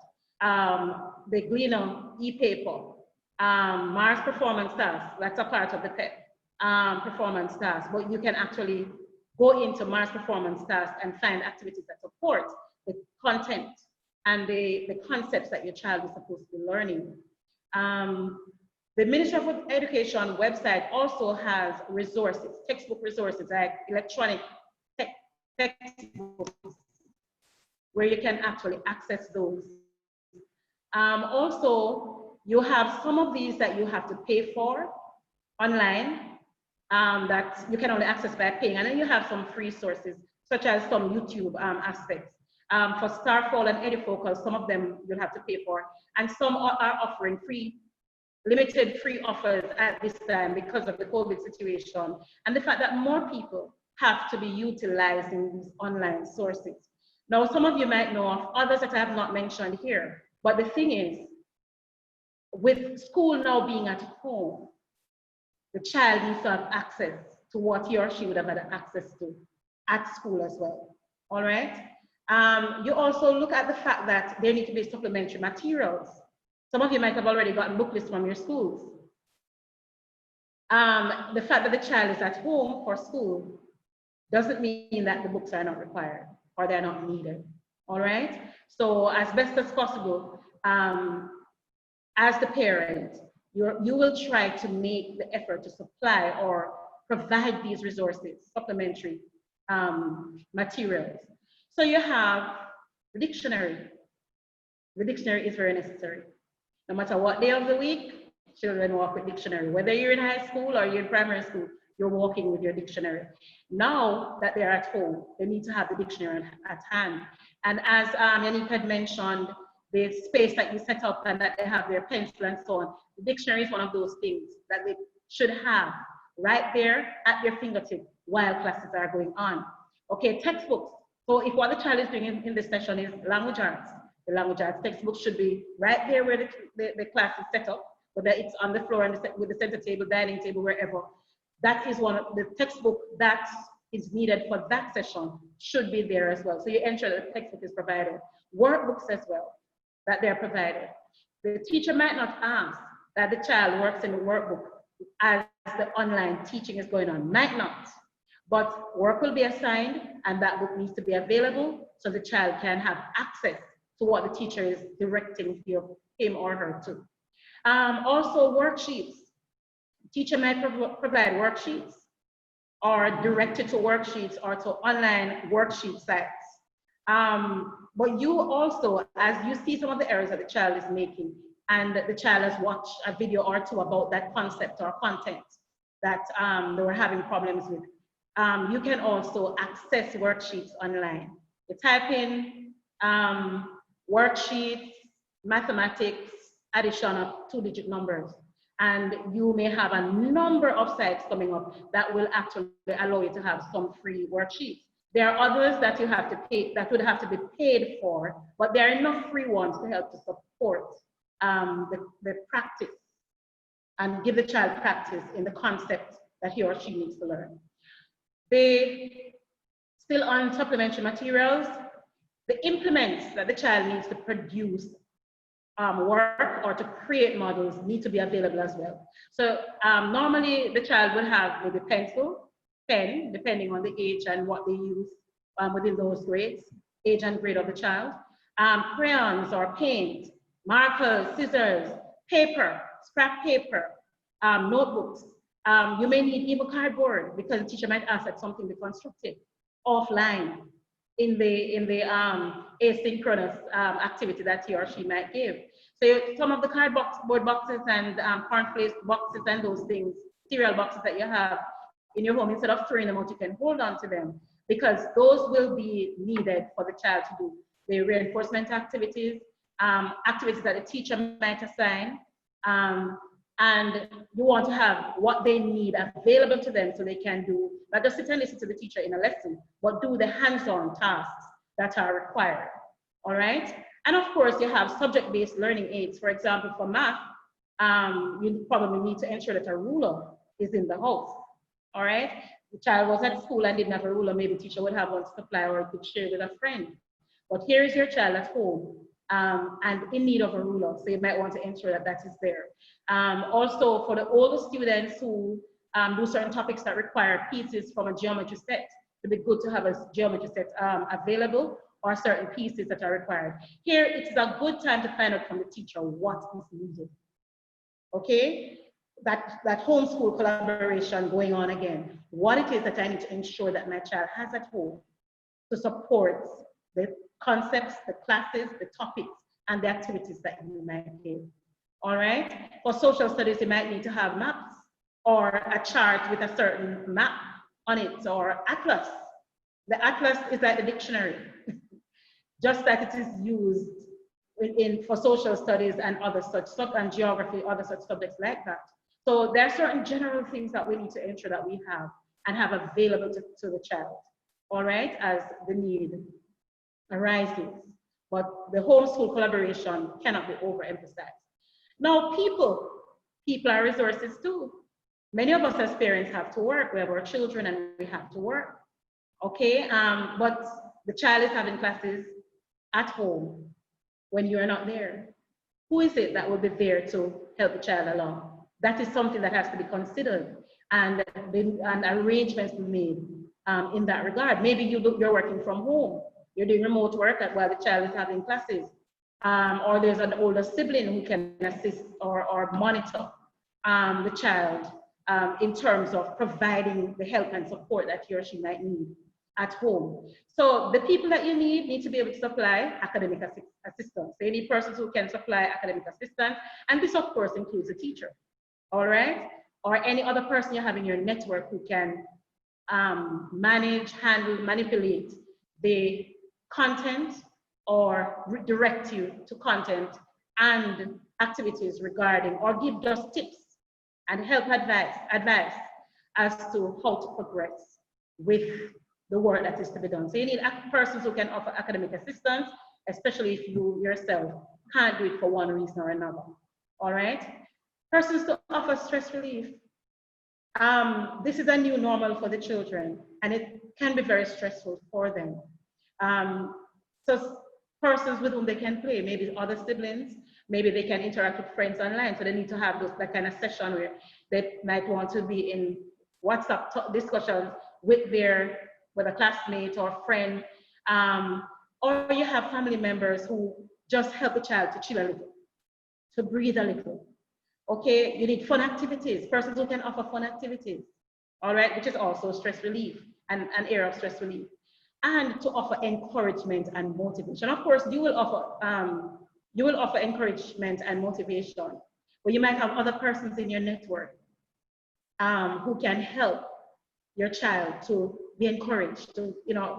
The Gleaner e-paper, Mars Performance Task, that's a part of the PEP performance task, but you can actually go into Mars Performance Task and find activities that support the content and the concepts that your child is supposed to be learning. The Ministry of Education website also has resources, textbook resources like electronic textbooks, where you can actually access those. Also, you have some of these that you have to pay for online, that you can only access by paying, and then you have some free sources, such as some YouTube aspects. For Starfall and EduFocus, some of them you'll have to pay for, and some are offering limited free offers at this time because of the COVID situation, and the fact that more people have to be utilizing these online sources. Now, some of you might know of others that I have not mentioned here, but the thing is, with school now being at home, the child needs to have access to what he or she would have had access to at school as well, all right? You also look at the fact that there need to be supplementary materials. Some of you might have already gotten book lists from your schools. The fact that the child is at home for school doesn't mean that the books are not required or they're not needed, all right? So as best as possible, as the parent, you will try to make the effort to supply or provide these resources, supplementary materials. So you have the dictionary. The dictionary is very necessary. No matter what day of the week, children walk with dictionary. Whether you're in high school or you're in primary school, you're walking with your dictionary. Now that they're at home, they need to have the dictionary at hand. And as Yannick had mentioned, the space that you set up and that they have their pencil and so on, the dictionary is one of those things that they should have right there at their fingertip while classes are going on. Okay, textbooks. So if what the child is doing in this session is language arts, the language arts textbook should be right there where the class is set up, whether it's on the floor and with the center table, dining table, wherever. That is one of the textbook that is needed for that session should be there as well. So you ensure that the textbook is provided. Workbooks as well, that they're provided. The teacher might not ask that the child works in the workbook as the online teaching is going on, might not. But work will be assigned and that book needs to be available so the child can have access to what the teacher is directing him or her to. Also worksheets. Teacher might provide worksheets or directed to worksheets or to online worksheet sites. But you also, as you see some of the errors that the child is making and the child has watched a video or two about that concept or content that they were having problems with, you can also access worksheets online. You type in worksheets, mathematics, addition of 2-digit numbers, and you may have a number of sites coming up that will actually allow you to have some free worksheets. There are others that you have to pay, that would have to be paid for, but there are enough free ones to help to support the practice and give the child practice in the concept that he or she needs to learn. Still on supplementary materials, the implements that the child needs to produce work or to create models need to be available as well. So normally the child will have maybe pencil, pen, depending on the age and what they use within those grades, age and grade of the child, crayons or paint, markers, scissors, paper, scrap paper, notebooks. You may need even cardboard because the teacher might ask that something be constructed offline in the asynchronous activity that he or she might give. So some of the cardboard boxes and cornflakes boxes and those things, cereal boxes that you have in your home, instead of throwing them out, you can hold on to them because those will be needed for the child to do the reinforcement activities, activities that the teacher might assign, and you want to have what they need available to them so they can do, not just sit and listen to the teacher in a lesson, but do the hands-on tasks that are required, all right? And of course, you have subject-based learning aids. For example, for math, you probably need to ensure that a ruler is in the house, all right? The child was at school and didn't have a ruler, maybe the teacher would have one to supply or could share with a friend. But here is your child at home and in need of a ruler, so you might want to ensure that that is there. Also, for the older students who do certain topics that require pieces from a geometry set, it'd be good to have a geometry set available or certain pieces that are required. Here, it's a good time to find out from the teacher what is needed. okay? That homeschool collaboration going on again. What it is that I need to ensure that my child has at home to support the concepts, the classes, the topics, and the activities that you might give. All right? For social studies, you might need to have maps or a chart with a certain map on it, or atlas. The atlas is like the dictionary, just that it is used for social studies and other such stuff, and geography, other such subjects like that. So there are certain general things that we need to ensure that we have and have available to the child, all right, as the need arises. But the homeschool collaboration cannot be overemphasized. Now, people are resources too. Many of us as parents have to work. We have our children and we have to work. Okay, but the child is having classes at home when you're not there. Who is it that will be there to help the child along? That is something that has to be considered, and arrangements be made in that regard. Maybe you're working from home. You're doing remote work while the child is having classes. Or there's an older sibling who can assist or monitor the child in terms of providing the help and support that he or she might need at home. So the people that you need to be able to supply academic assistance. So you need persons who can supply academic assistance, and this of course includes a teacher, all right? Or any other person you have in your network who can manage, handle, manipulate the content or redirect you to content and activities regarding, or give just tips and help advice as to how to progress with the work that is to be done. So you need persons who can offer academic assistance, especially if you yourself can't do it for one reason or another, all right? Persons to offer stress relief. This is a new normal for the children, and it can be very stressful for them. So persons with whom they can play, maybe other siblings, maybe they can interact with friends online, so they need to have that kind of session where they might want to be in WhatsApp discussions with a classmate or friend, or you have family members who just help the child to chill a little, to breathe a little. Okay, you need fun activities, persons who can offer fun activities, all right, which is also stress relief and an area of stress relief, and to offer encouragement and motivation. Of course, you will offer encouragement and motivation, but you might have other persons in your network who can help your child to be encouraged, to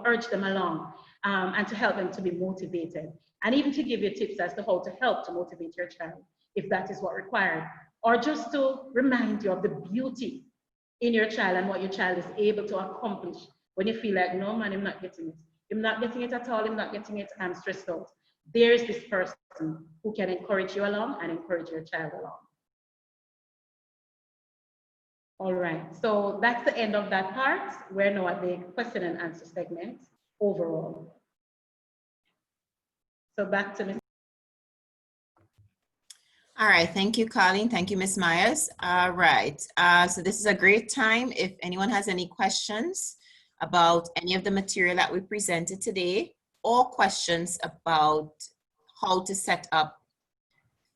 urge them along, and to help them to be motivated, and even to give you tips as to how to help to motivate your child, if that is what required, or just to remind you of the beauty in your child and what your child is able to accomplish when you feel like, no man, I'm not getting it. I'm not getting it at all, I'm not getting it, I'm stressed out. There is this person who can encourage you along and encourage your child along. All right, so that's the end of that part. We're now at the question and answer segment overall. So back to Ms. All right, thank you, Colleen. Thank you, Ms. Myers. All right, so this is a great time. If anyone has any questions about any of the material that we presented today, or questions about how to set up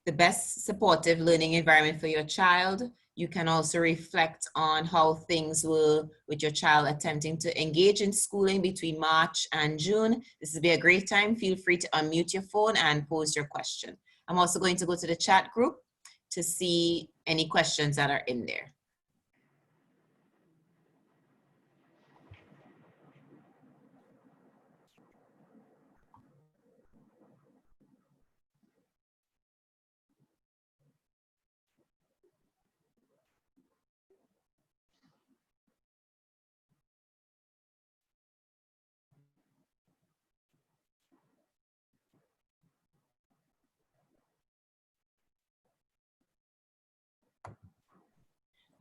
the best supportive learning environment for your child, you can also reflect on how things were with your child attempting to engage in schooling between March and June. This would be a great time. Feel free to unmute your phone and pose your question. I'm also going to go to the chat group to see any questions that are in there.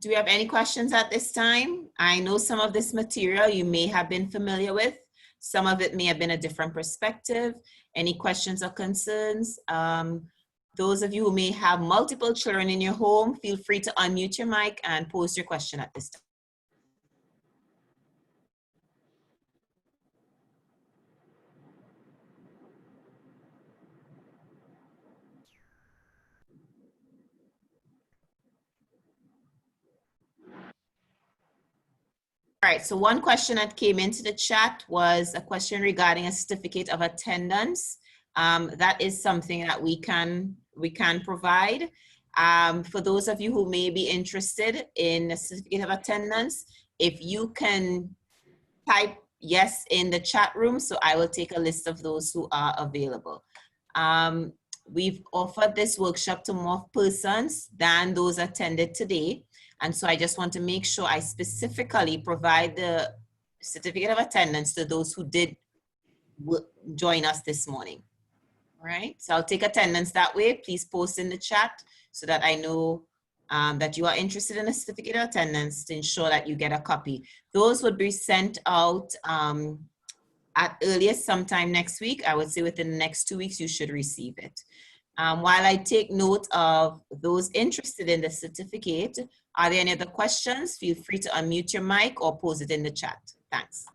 Do we have any questions at this time? I know some of this material you may have been familiar with. Some of it may have been a different perspective. Any questions or concerns? Those of you who may have multiple children in your home, feel free to unmute your mic and pose your question at this time. All right, so one question that came into the chat was a question regarding a certificate of attendance. That is something that we can provide. For those of you who may be interested in a certificate of attendance, if you can type yes in the chat room, so I will take a list of those who are available. We've offered this workshop to more persons than those attended today. And so I just want to make sure I specifically provide the certificate of attendance to those who did join us this morning. All right, so I'll take attendance that way. Please post in the chat so that I know that you are interested in a certificate of attendance to ensure that you get a copy. Those would be sent out at earliest sometime next week. I would say within the next 2 weeks, you should receive it. While I take note of those interested in the certificate, are there any other questions? Feel free to unmute your mic or pose it in the chat. Thanks.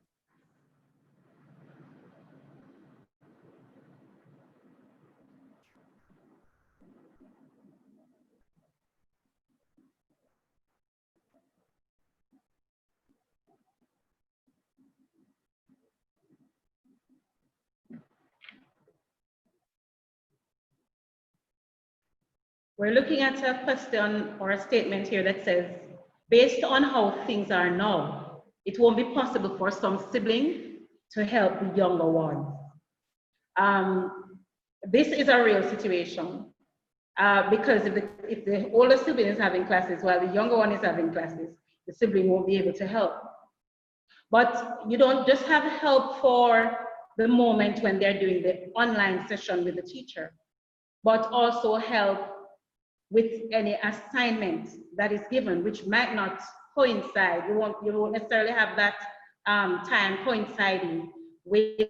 We're looking at a question or a statement here that says, based on how things are now, it won't be possible for some siblings to help the younger ones. This is a real situation because if the older sibling is having classes while the younger one is having classes, the sibling won't be able to help. But you don't just have help for the moment when they're doing the online session with the teacher, but also help with any assignment that is given, which might not coincide. You won't necessarily have that time coinciding with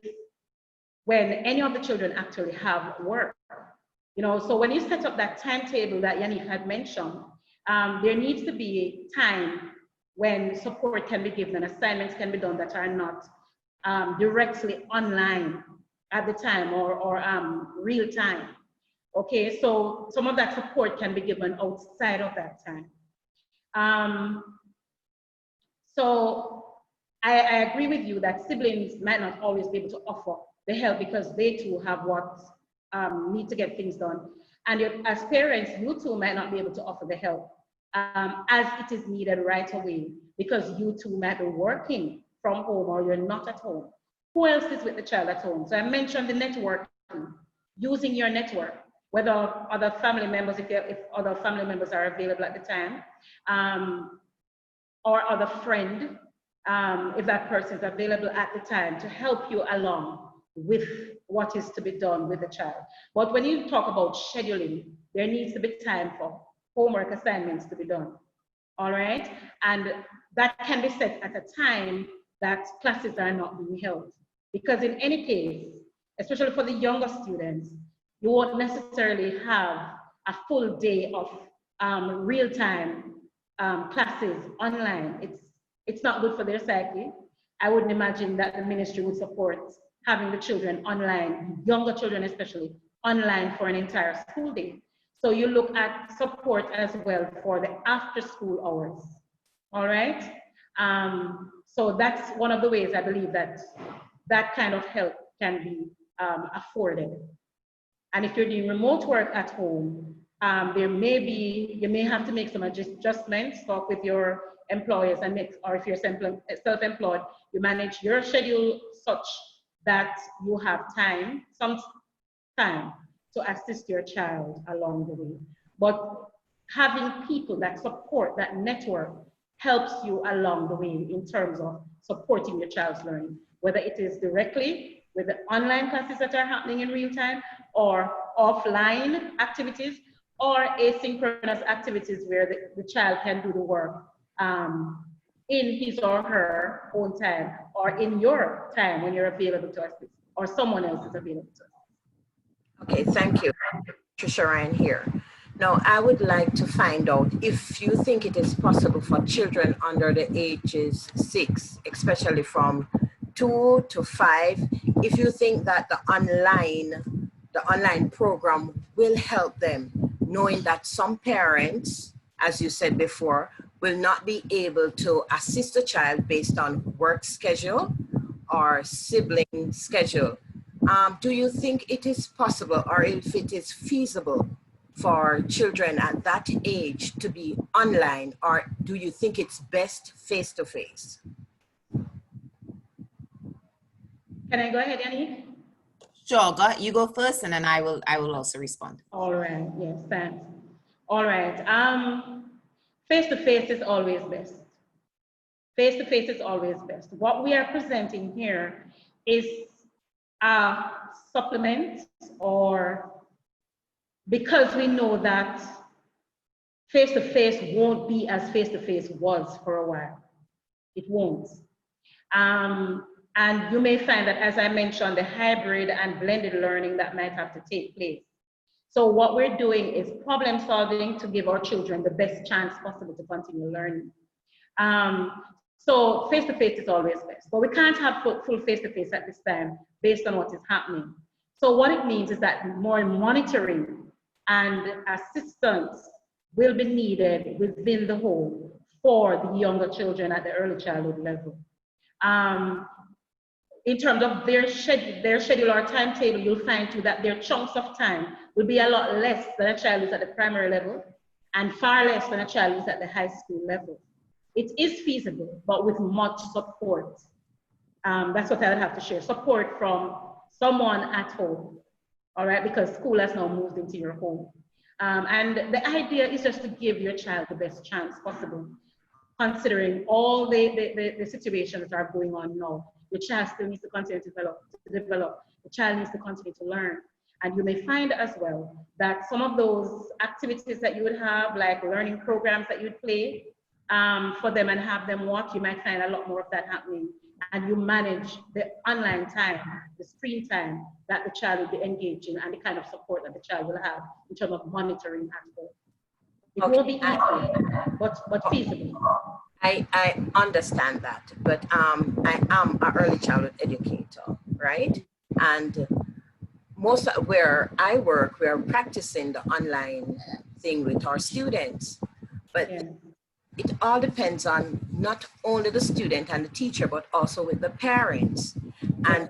when any of the children actually have work. You know, so when you set up that timetable that Yannick had mentioned, there needs to be time when support can be given and assignments can be done that are not directly online at the time or real time. Okay, so some of that support can be given outside of that time. So I agree with you that siblings might not always be able to offer the help because they too have what need to get things done. And as parents, you too might not be able to offer the help as it is needed right away because you too might be working from home or you're not at home. Who else is with the child at home? So I mentioned the network, using your network, whether other family members, if other family members are available at the time, or other friend, if that person is available at the time to help you along with what is to be done with the child. But when you talk about scheduling, there needs to be time for homework assignments to be done, all right? And that can be set at a time that classes are not being held. Because in any case, especially for the younger students, you won't necessarily have a full day of real-time classes online. It's not good for their psyche. I wouldn't imagine that the ministry would support having the children online, younger children especially, online for an entire school day. So you look at support as well for the after-school hours, all right? So that's one of the ways I believe that that kind of help can be afforded. And if you're doing remote work at home, you may have to make some adjustments, talk with your employers and or if you're self-employed, you manage your schedule such that you have some time to assist your child along the way. But having people that support that network helps you along the way in terms of supporting your child's learning, whether it is directly with the online classes that are happening in real time or offline activities or asynchronous activities where the child can do the work in his or her own time or in your time when you're available to assist or someone else is available to assist. Okay, thank you. Trisha Ryan here. Now, I would like to find out if you think it is possible for children under the ages 6, especially from 2 to 5, if you think that the online program will help them, knowing that some parents, as you said before, will not be able to assist the child based on work schedule or sibling schedule. Do you think it is possible, or if it is feasible for children at that age to be online, or do you think it's best face-to-face? Can I go ahead, Yannick? Sure, you go first, and then I will also respond. All right, yes, thanks. All right, face-to-face is always best. Face-to-face is always best. What we are presenting here is a supplement, or because we know that face-to-face won't be as face-to-face was for a while. It won't. And you may find that, as I mentioned, the hybrid and blended learning that might have to take place. So what we're doing is problem solving to give our children the best chance possible to continue learning. So face-to-face is always best, but we can't have full face-to-face at this time based on what is happening. So what it means is that more monitoring and assistance will be needed within the home for the younger children at the early childhood level. In terms of their schedule or timetable, you'll find too that their chunks of time will be a lot less than a child who's at the primary level and far less than a child who's at the high school level. It is feasible, but with much support. That's what I would have to share. Support from someone at home, all right? Because school has now moved into your home. And the idea is just to give your child the best chance possible, considering all the situations that are going on now. The child still needs to continue to develop. The child needs to continue to learn. And you may find as well that some of those activities that you would have, like learning programs that you'd play for them and have them watch, you might find a lot more of that happening. And you manage the online time, the screen time that the child will be engaged in, and the kind of support that the child will have in terms of monitoring at home. It won't be easy, but feasible. I understand that, but I am an early childhood educator, right? And most of where I work, we are practicing the online thing with our students, but yeah, it all depends on not only the student and the teacher, but also with the parents. And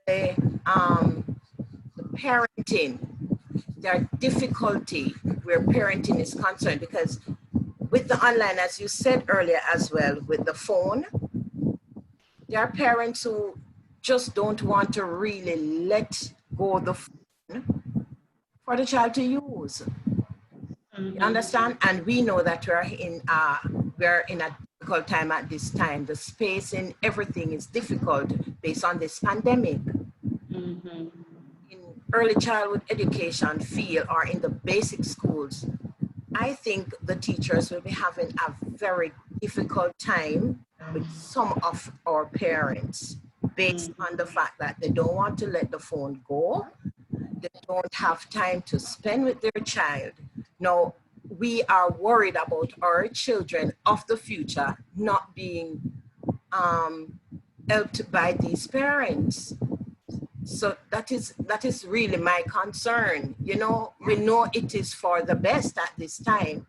the parenting, there are difficulty where parenting is concerned, because with the online, as you said earlier as well, with the phone, there are parents who just don't want to really let go of the phone for the child to use. You understand? And we know that we're in a difficult time at this time. The space in everything is difficult based on this pandemic. In early childhood education field or in the basic schools, I think the teachers will be having a very difficult time with some of our parents based on the fact that they don't want to let the phone go. They don't have time to spend with their child. Now, we are worried about our children of the future not being helped by these parents. So that is really my concern. You know, we know it is for the best at this time,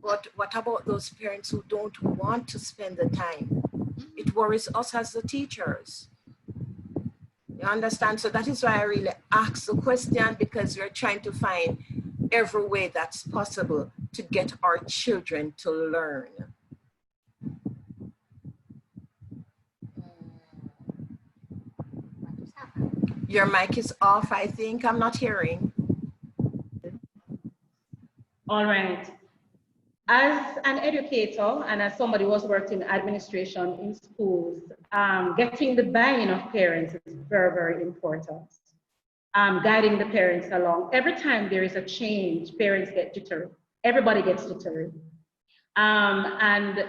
but what about those parents who don't want to spend the time? It worries us as the teachers. You understand? So that is why I really ask the question, because we're trying to find every way that's possible to get our children to learn. Your mic is off, I think. I'm not hearing. All right. As an educator and as somebody who has worked in administration in schools, getting the buy-in of parents is very, very important. Guiding the parents along. Every time there is a change, parents get jittery. Everybody gets jittery. And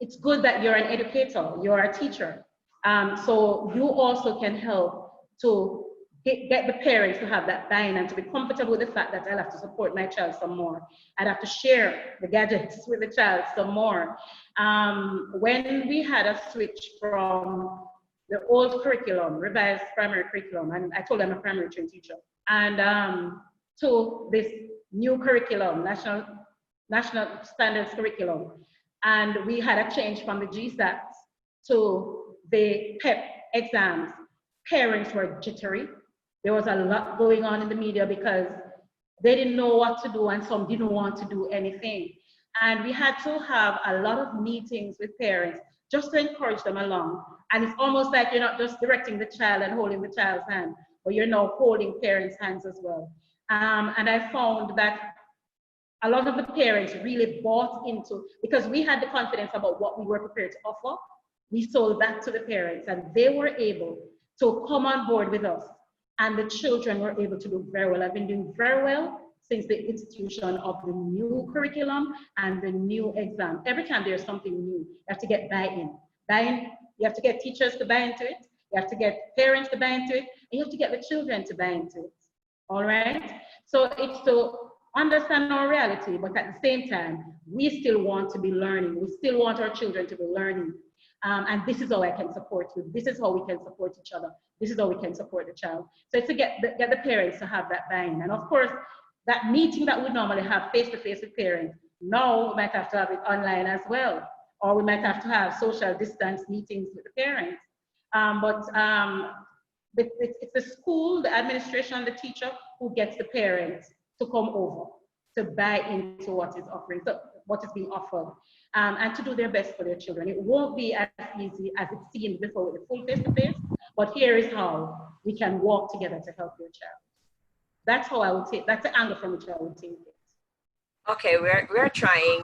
it's good that you're an educator, you're a teacher. So you also can help to get the parents to have that buy-in and to be comfortable with the fact that I'll have to support my child some more. I'd have to share the gadgets with the child some more. When we had a switch from the old curriculum, revised primary curriculum, and I told them I'm a primary trained teacher, and to this new curriculum, national standards curriculum, And we had a change from the GSAT to the PEP exams. Parents were jittery. There was a lot going on in the media because they didn't know what to do and some didn't want to do anything. And we had to have a lot of meetings with parents just to encourage them along. And it's almost like you're not just directing the child and holding the child's hand, but you're now holding parents' hands as well. And I found that a lot of the parents really bought into, because we had the confidence about what we were prepared to offer, we sold that to the parents and they were able to come on board with us. And the children were able to do very well. I've been doing very well since the institution of the new curriculum and the new exam. Every time there's something new, you have to get buy-in. You have to get teachers to buy into it, you have to get parents to buy into it, and you have to get the children to buy into it. All right? So it's to understand our reality, but at the same time, we still want to be learning. We still want our children to be learning. And this is how I can support you. This is how we can support each other. This is how we can support the child. So it's to get the parents to have that buy-in. And of course, that meeting that we normally have face-to-face with parents, now we might have to have it online as well. Or we might have to have social distance meetings with the parents. It's the school, the administration, the teacher who gets the parents to come over, to buy into what is offering, so what is being offered, and to do their best for their children. It won't be as easy as it seemed before with the full face-to-face, but here is how we can work together to help your child. That's how I would take, that's the angle from which I would take it. Okay, we're trying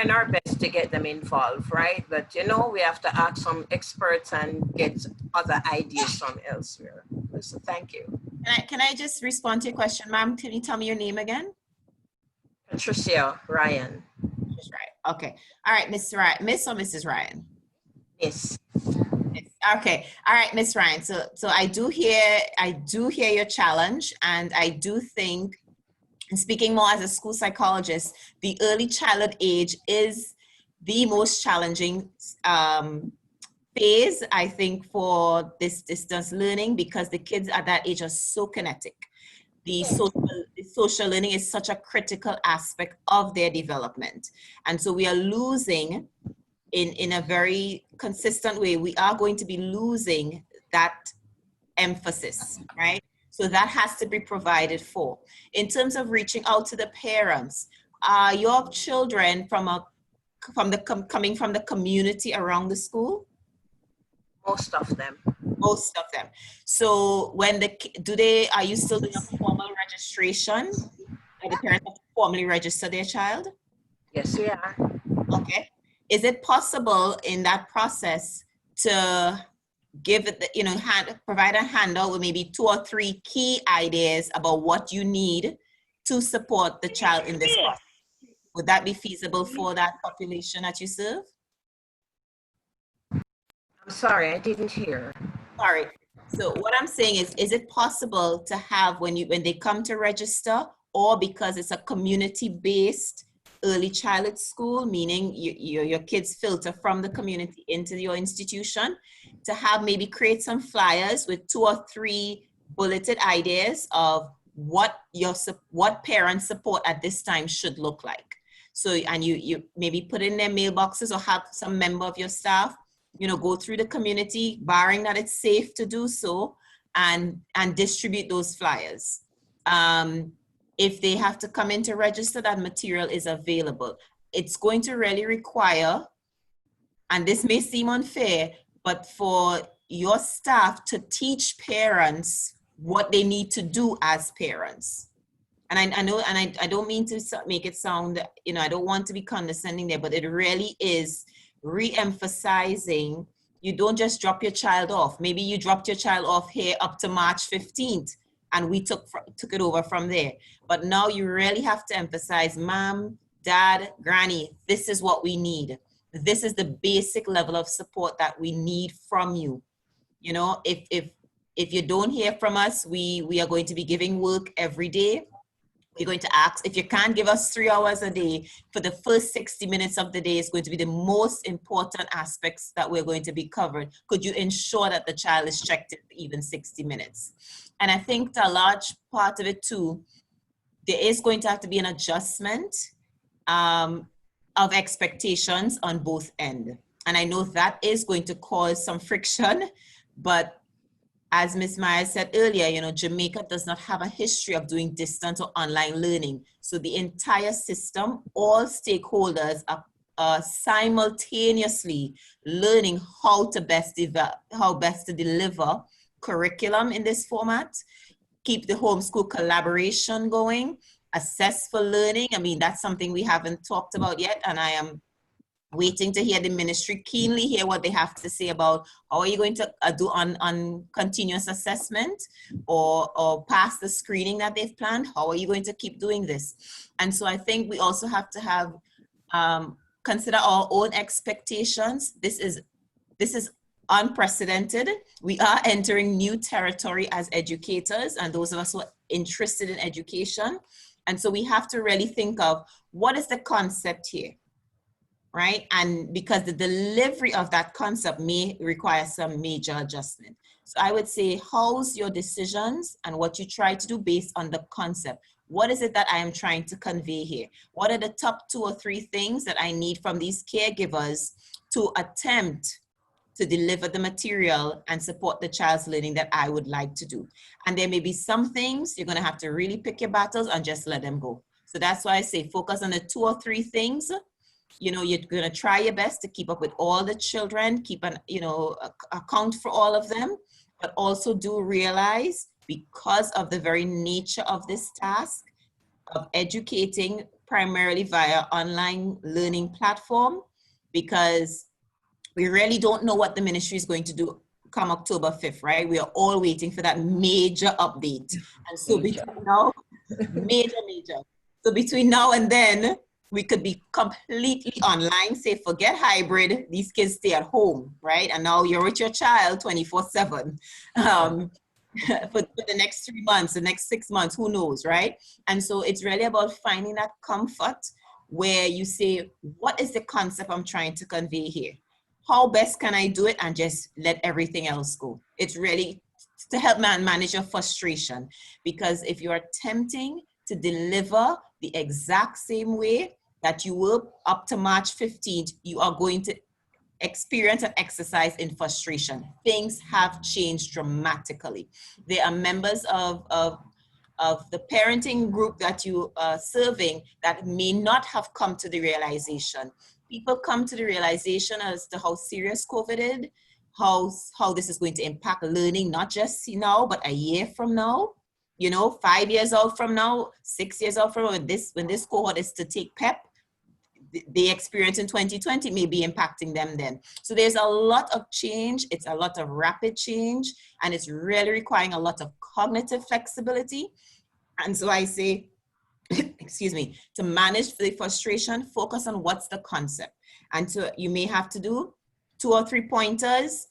our best to get them involved, right? But you know, we have to ask some experts and get other ideas from elsewhere. So thank you. Can I just respond to your question, ma'am? Can you tell me your name again? Patricia Ryan. Miss Ryan. Okay. All right, Miss Ryan. Miss or Mrs. Ryan? Yes. Okay. All right, Miss Ryan. So I do hear your challenge, and I do think, and speaking more as a school psychologist, the early childhood age is the most challenging phase, I think, for this distance learning, because the kids at that age are so kinetic. The social learning is such a critical aspect of their development. And so we are losing, in a very consistent way, we are going to be losing that emphasis, right? So that has to be provided for. In terms of reaching out to the parents, your children coming from the community around the school? Most of them. Most of them. So are you still doing a formal registration? Are the parents have to formally register their child? Yes, we are. Okay. Is it possible in that process to give it, provide a handout with maybe 2 or 3 key ideas about what you need to support the child in this process? Would that be feasible for that population that you serve? I'm sorry, I didn't hear. Sorry. So what I'm saying is it possible to have when they come to register, or because it's a community-based early childhood school, meaning your kids filter from the community into your institution, to have maybe create some flyers with 2 or 3 bulleted ideas of what parent support at this time should look like. So, and you maybe put in their mailboxes, or have some member of your staff, go through the community, barring that it's safe to do so, and distribute those flyers. If they have to come in to register, that material is available. It's going to really require, and this may seem unfair, but for your staff to teach parents what they need to do as parents. And I know, and I don't mean to make it sound, I don't want to be condescending there, but it really is re-emphasizing. You don't just drop your child off. Maybe you dropped your child off here up to March 15th, and we took it over from there. But now you really have to emphasize, mom, dad, granny, this is what we need. This is the basic level of support that we need from you. If you don't hear from us, we are going to be giving work every day. We're going to ask, if you can't give us 3 hours a day, for the first 60 minutes of the day is going to be the most important aspects that we're going to be covered. Could you ensure that the child is checked in even 60 minutes? And I think a large part of it too, there is going to have to be an adjustment. A of expectations on both ends. And I know that is going to cause some friction, but as Ms. Myers said earlier, you know, Jamaica does not have a history of doing distance or online learning. So the entire system, all stakeholders are simultaneously learning how to best deliver curriculum in this format, keep the homeschool collaboration going, assess for learning. I mean, that's something we haven't talked about yet, and I am waiting to hear the ministry keenly hear what they have to say about how are you going to do on continuous assessment or pass the screening that they've planned. How are you going to keep doing this? And so I think we also have to have consider our own expectations. This is unprecedented. We are entering new territory as educators and those of us who are interested in education. And so we have to really think of what is the concept here, right? And because the delivery of that concept may require some major adjustment. So I would say, how's your decisions and what you try to do based on the concept? What is it that I am trying to convey here? What are the top 2 or 3 things that I need from these caregivers to attempt to deliver the material and support the child's learning that I would like to do? And there may be some things you're gonna have to really pick your battles and just let them go. So that's why I say focus on the 2 or 3 things. You know, you're gonna try your best to keep up with all the children, keep an, you know, account for all of them, but also do realize, because of the very nature of this task of educating primarily via online learning platform, because we really don't know what the ministry is going to do come October 5th, right? We are all waiting for that major update. And so between now, major. So between now and then, we could be completely online, say forget hybrid, these kids stay at home, right? And now you're with your child 24/7 for the next 3 months, the next 6 months, who knows, right? And so it's really about finding that comfort where you say, what is the concept I'm trying to convey here? How best can I do it and just let everything else go? It's really to help manage your frustration, because if you're attempting to deliver the exact same way that you will up to March 15th, you are going to experience and exercise in frustration. Things have changed dramatically. There are members of the parenting group that you are serving that may not have come to the realization. People come to the realization as to how serious COVID is, how this is going to impact learning, not just now, but a year from now, you know, 5 years out from now, 6 years out from now, when this cohort is to take PEP, the experience in 2020 may be impacting them then. So there's a lot of change. It's a lot of rapid change, and it's really requiring a lot of cognitive flexibility. And so I say, excuse me, to manage the frustration, focus on what's the concept. And so you may have to do 2 or 3 pointers,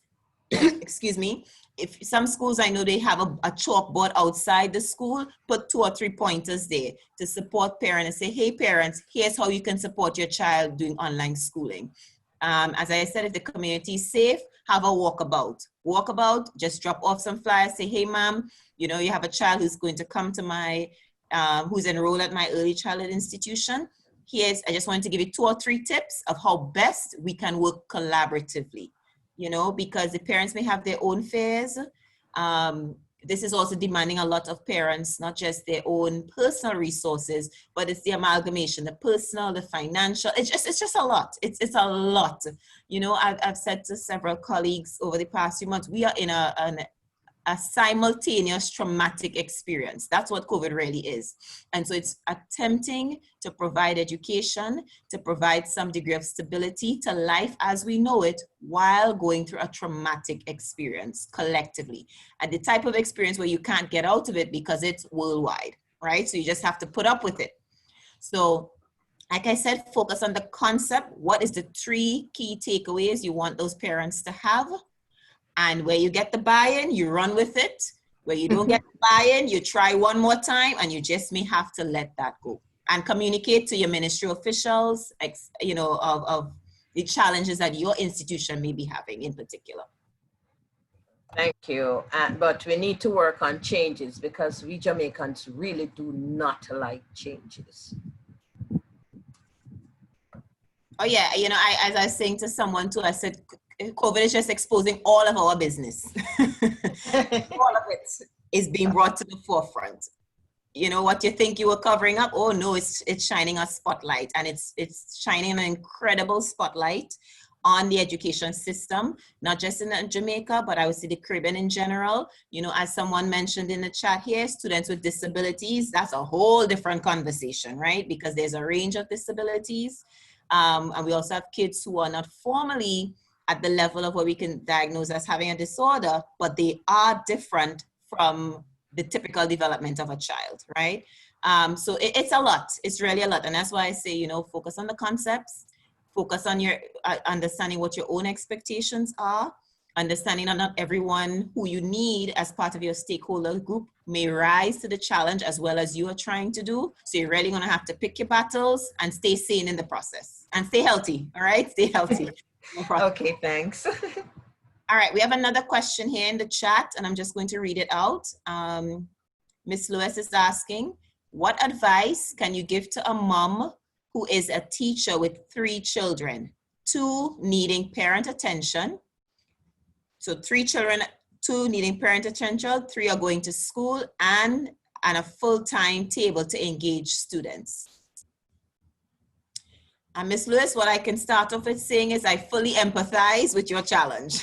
excuse me. If some schools, I know they have a chalkboard outside the school, put 2 or 3 pointers there to support parents and say, hey parents, here's how you can support your child doing online schooling. As I said, if the community is safe, have a walkabout. Walkabout, just drop off some flyers, say, hey ma'am, you know, you have a child who's going to come to my, who's enrolled at my early childhood institution. I just wanted to give you 2 or 3 tips of how best we can work collaboratively. You know, because the parents may have their own fears. This is also demanding a lot of parents, not just their own personal resources, but it's the amalgamation, the personal, the financial. It's just a lot. It's a lot. You know, I've said to several colleagues over the past few months, we are in a simultaneous traumatic experience. That's what COVID really is. And so it's attempting to provide education, to provide some degree of stability to life as we know it while going through a traumatic experience collectively. And the type of experience where you can't get out of it because it's worldwide, right? So you just have to put up with it. So like I said, focus on the concept. What is the 3 key takeaways you want those parents to have? And where you get the buy-in, you run with it. Where you don't get the buy-in, you try one more time, and you just may have to let that go. And communicate to your ministry officials, you know, of the challenges that your institution may be having in particular. Thank you. But we need to work on changes because we Jamaicans really do not like changes. Oh yeah, you know, as I was saying to someone too, I said, COVID is just exposing all of our business. All of it is being brought to the forefront. You know, what you think you were covering up, oh no, it's shining a spotlight, and it's shining an incredible spotlight on the education system, not just in Jamaica, but I would say the Caribbean in general. You know, as someone mentioned in the chat here, students with disabilities, that's a whole different conversation, right? Because there's a range of disabilities. And we also have kids who are not formally at the level of what we can diagnose as having a disorder, but they are different from the typical development of a child, right? So it's a lot. It's really a lot. And that's why I say, you know, focus on the concepts, focus on your understanding what your own expectations are, understanding that not everyone who you need as part of your stakeholder group may rise to the challenge as well as you are trying to do. So you're really gonna have to pick your battles and stay sane in the process and stay healthy, all right? Stay healthy. Okay, thanks. All right, we have another question here in the chat, and I'm just going to read it out. Miss Lewis is asking, what advice can you give to a mom who is a teacher with 3 children, 2 needing parent attention? So 3 children, 2 needing parent attention, 3 are going to school, and a full-time table to engage students. And Ms. Lewis, what I can start off with saying is I fully empathize with your challenge.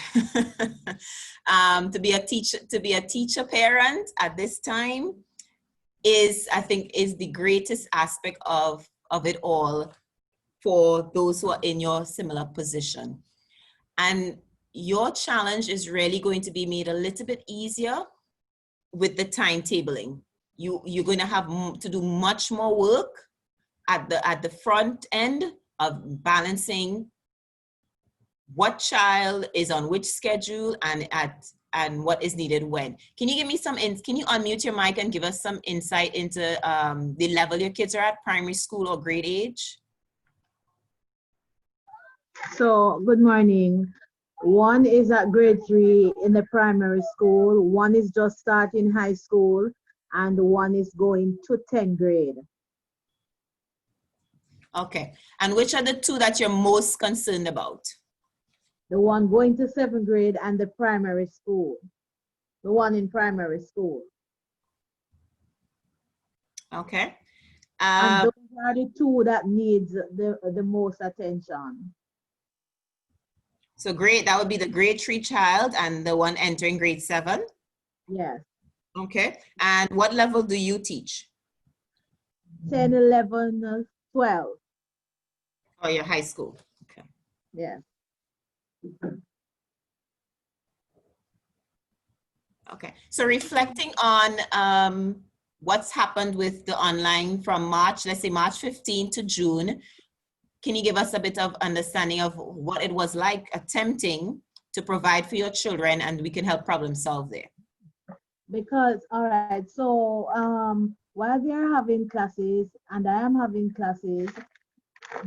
To be a teacher parent at this time is, I think, is the greatest aspect of it all for those who are in your similar position. And your challenge is really going to be made a little bit easier with the timetabling. You're going to have to do much more work at the front end of balancing what child is on which schedule and what is needed when. Can you give me can you unmute your mic and give us some insight into the level your kids are at, primary school or grade age? So, good morning. One is at grade 3 in the primary school, one is just starting high school, and one is going to 10th grade. Okay, and which are the 2 that you're most concerned about? The one going to 7th grade and the primary school. The one in primary school. Okay. And those are the 2 that needs the most attention. So that would be the grade 3 child and the one entering grade 7? Yes. Okay, and what level do you teach? 10, 11, 12. Oh, your high school. Okay. Yes. Okay, so reflecting on what's happened with the online from March, let's say March 15 to June, can you give us a bit of understanding of what it was like attempting to provide for your children, and we can help problem solve there? Because, all right, so while they are having classes and I am having classes,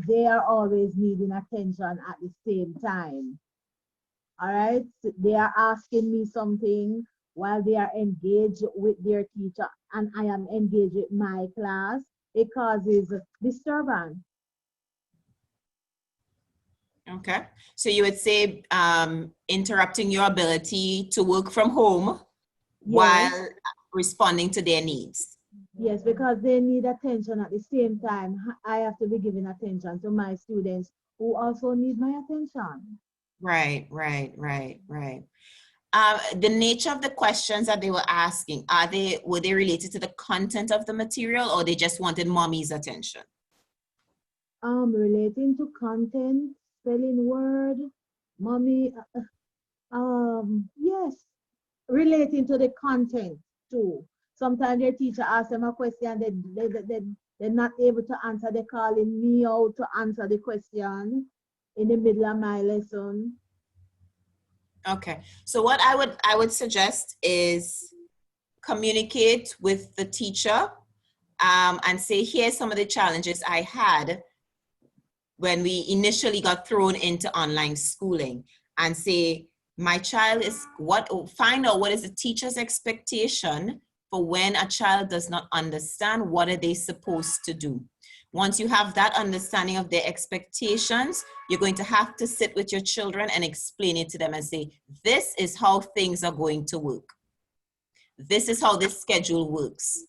they are always needing attention at the same time. All right, so they are asking me something while they are engaged with their teacher, and I am engaged with my class. It causes disturbance. Okay, so you would say interrupting your ability to work from home while responding to their needs. Yes, because they need attention at the same time. I have to be giving attention to my students who also need my attention. Right. The nature of the questions that they were asking, were they related to the content of the material, or they just wanted mommy's attention? Relating to content, spelling word, mommy, yes, relating to the content too. Sometimes their teacher asks them a question, they're not able to answer. They're calling me out to answer the question in the middle of my lesson. Okay, so what I would suggest is communicate with the teacher and say, here's some of the challenges I had when we initially got thrown into online schooling, and say, my child is find out what is the teacher's expectation for when a child does not understand what are they supposed to do. Once you have that understanding of their expectations, you're going to have to sit with your children and explain it to them and say, this is how things are going to work. This is how this schedule works.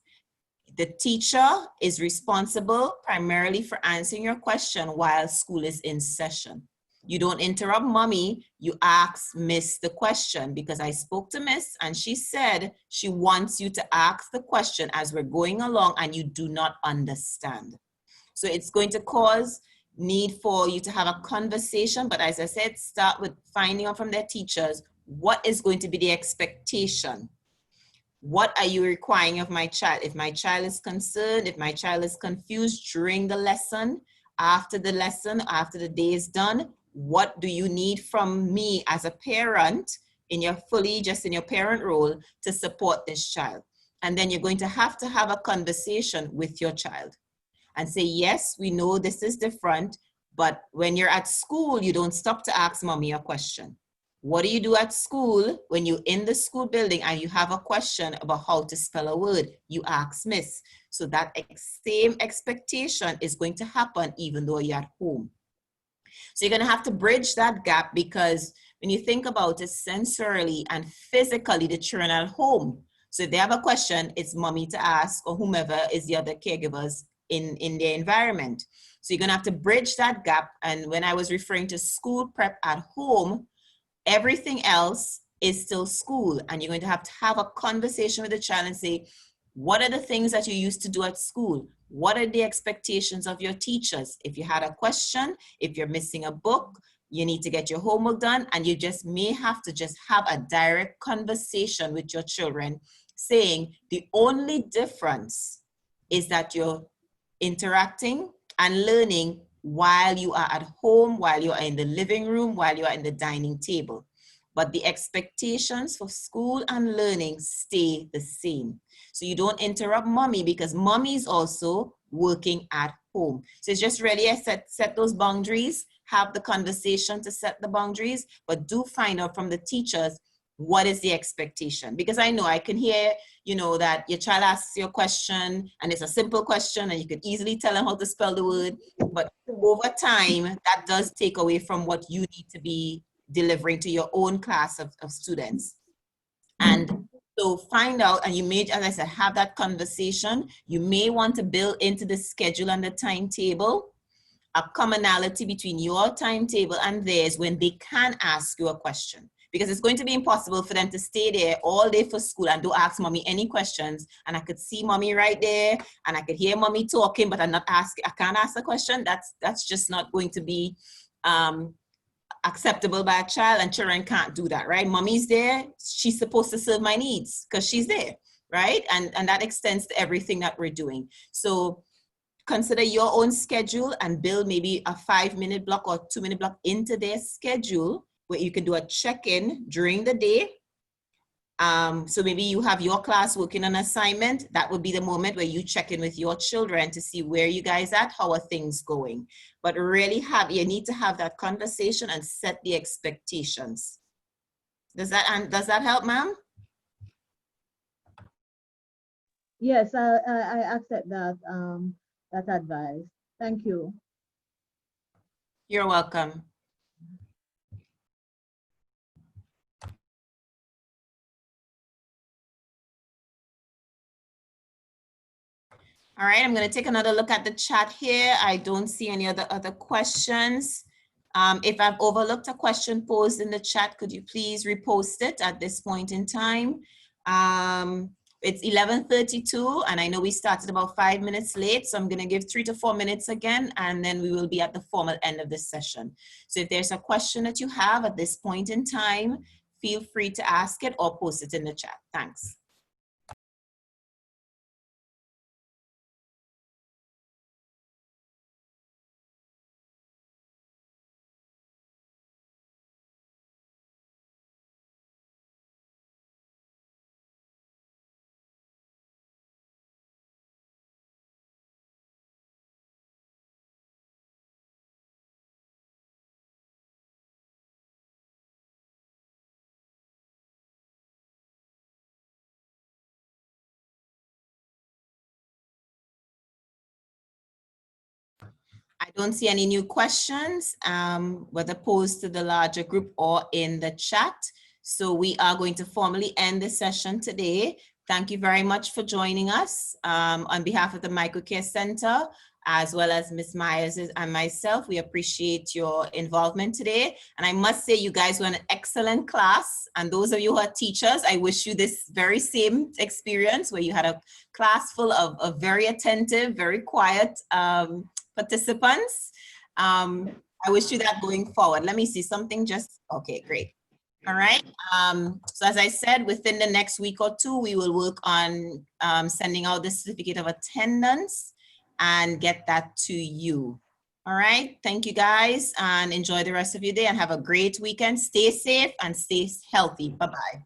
The teacher is responsible primarily for answering your question while school is in session. You don't interrupt mommy, you ask Miss the question, because I spoke to Miss and she said she wants you to ask the question as we're going along and you do not understand. So it's going to cause need for you to have a conversation, but as I said, start with finding out from their teachers, what is going to be the expectation? What are you requiring of my child? If my child is concerned, if my child is confused during the lesson, after the lesson, after the day is done, what do you need from me as a parent in your parent role to support this child? And then you're going to have a conversation with your child and say, yes, we know this is different, but when you're at school, you don't stop to ask mommy a question. What do you do at school when you're in the school building and you have a question about how to spell a word? You ask Miss. So that same expectation is going to happen even though you're at home. So you're going to have to bridge that gap, because when you think about it sensorily and physically, the children are at home. So if they have a question, it's mommy to ask or whomever is the other caregivers in their environment. So you're going to have to bridge that gap. And when I was referring to school prep at home, everything else is still school, and you're going to have a conversation with the child and say, what are the things that you used to do at school? What are the expectations of your teachers? If you had a question, if you're missing a book, you need to get your homework done, and you just may have to just have a direct conversation with your children saying the only difference is that you're interacting and learning while you are at home, while you are in the living room, while you are in the dining table. But the expectations for school and learning stay the same. So you don't interrupt mommy, because mommy is also working at home. So it's just really set those boundaries, have the conversation to set the boundaries, but do find out from the teachers, what is the expectation? Because I know I can hear, that your child asks you a question and it's a simple question and you could easily tell them how to spell the word, but over time, that does take away from what you need to be delivering to your own class of students. And so find out, and you may, as I said, have that conversation. You may want to build into the schedule and the timetable a commonality between your timetable and theirs when they can ask you a question. Because it's going to be impossible for them to stay there all day for school and don't ask mommy any questions. And I could see mommy right there and I could hear mommy talking, but I can't ask a question. That's just not going to be acceptable by a child, and children can't do that, right? Mommy's there, she's supposed to serve my needs because she's there, right? And that extends to everything that we're doing. So consider your own schedule and build maybe a 5-minute block or 2-minute block into their schedule where you can do a check-in during the day. So maybe you have your class working on assignment. That would be the moment where you check in with your children to see where you guys at, how are things going. But really you need to have that conversation and set the expectations. Does that help, ma'am? Yes, I accept that that advice. Thank you. You're welcome. All right, I'm going to take another look at the chat here. I don't see any other questions. If I've overlooked a question posed in the chat, could you please repost it at this point in time? It's 11:32, and I know we started about 5 minutes late, so I'm going to give 3 to 4 minutes again, and then we will be at the formal end of this session. So if there's a question that you have at this point in time, feel free to ask it or post it in the chat. Thanks. I don't see any new questions, whether posed to the larger group or in the chat. So we are going to formally end the session today. Thank you very much for joining us. On behalf of the Microcare Center, as well as Ms. Myers and myself, we appreciate your involvement today. And I must say, you guys were an excellent class. And those of you who are teachers, I wish you this very same experience where you had a class full of very attentive, very quiet participants. I wish you that going forward. Let me see something just, okay, great. All right. So as I said, within the next week or two, we will work on sending out the certificate of attendance and get that to you. All right. Thank you guys and enjoy the rest of your day and have a great weekend. Stay safe and stay healthy. Bye-bye.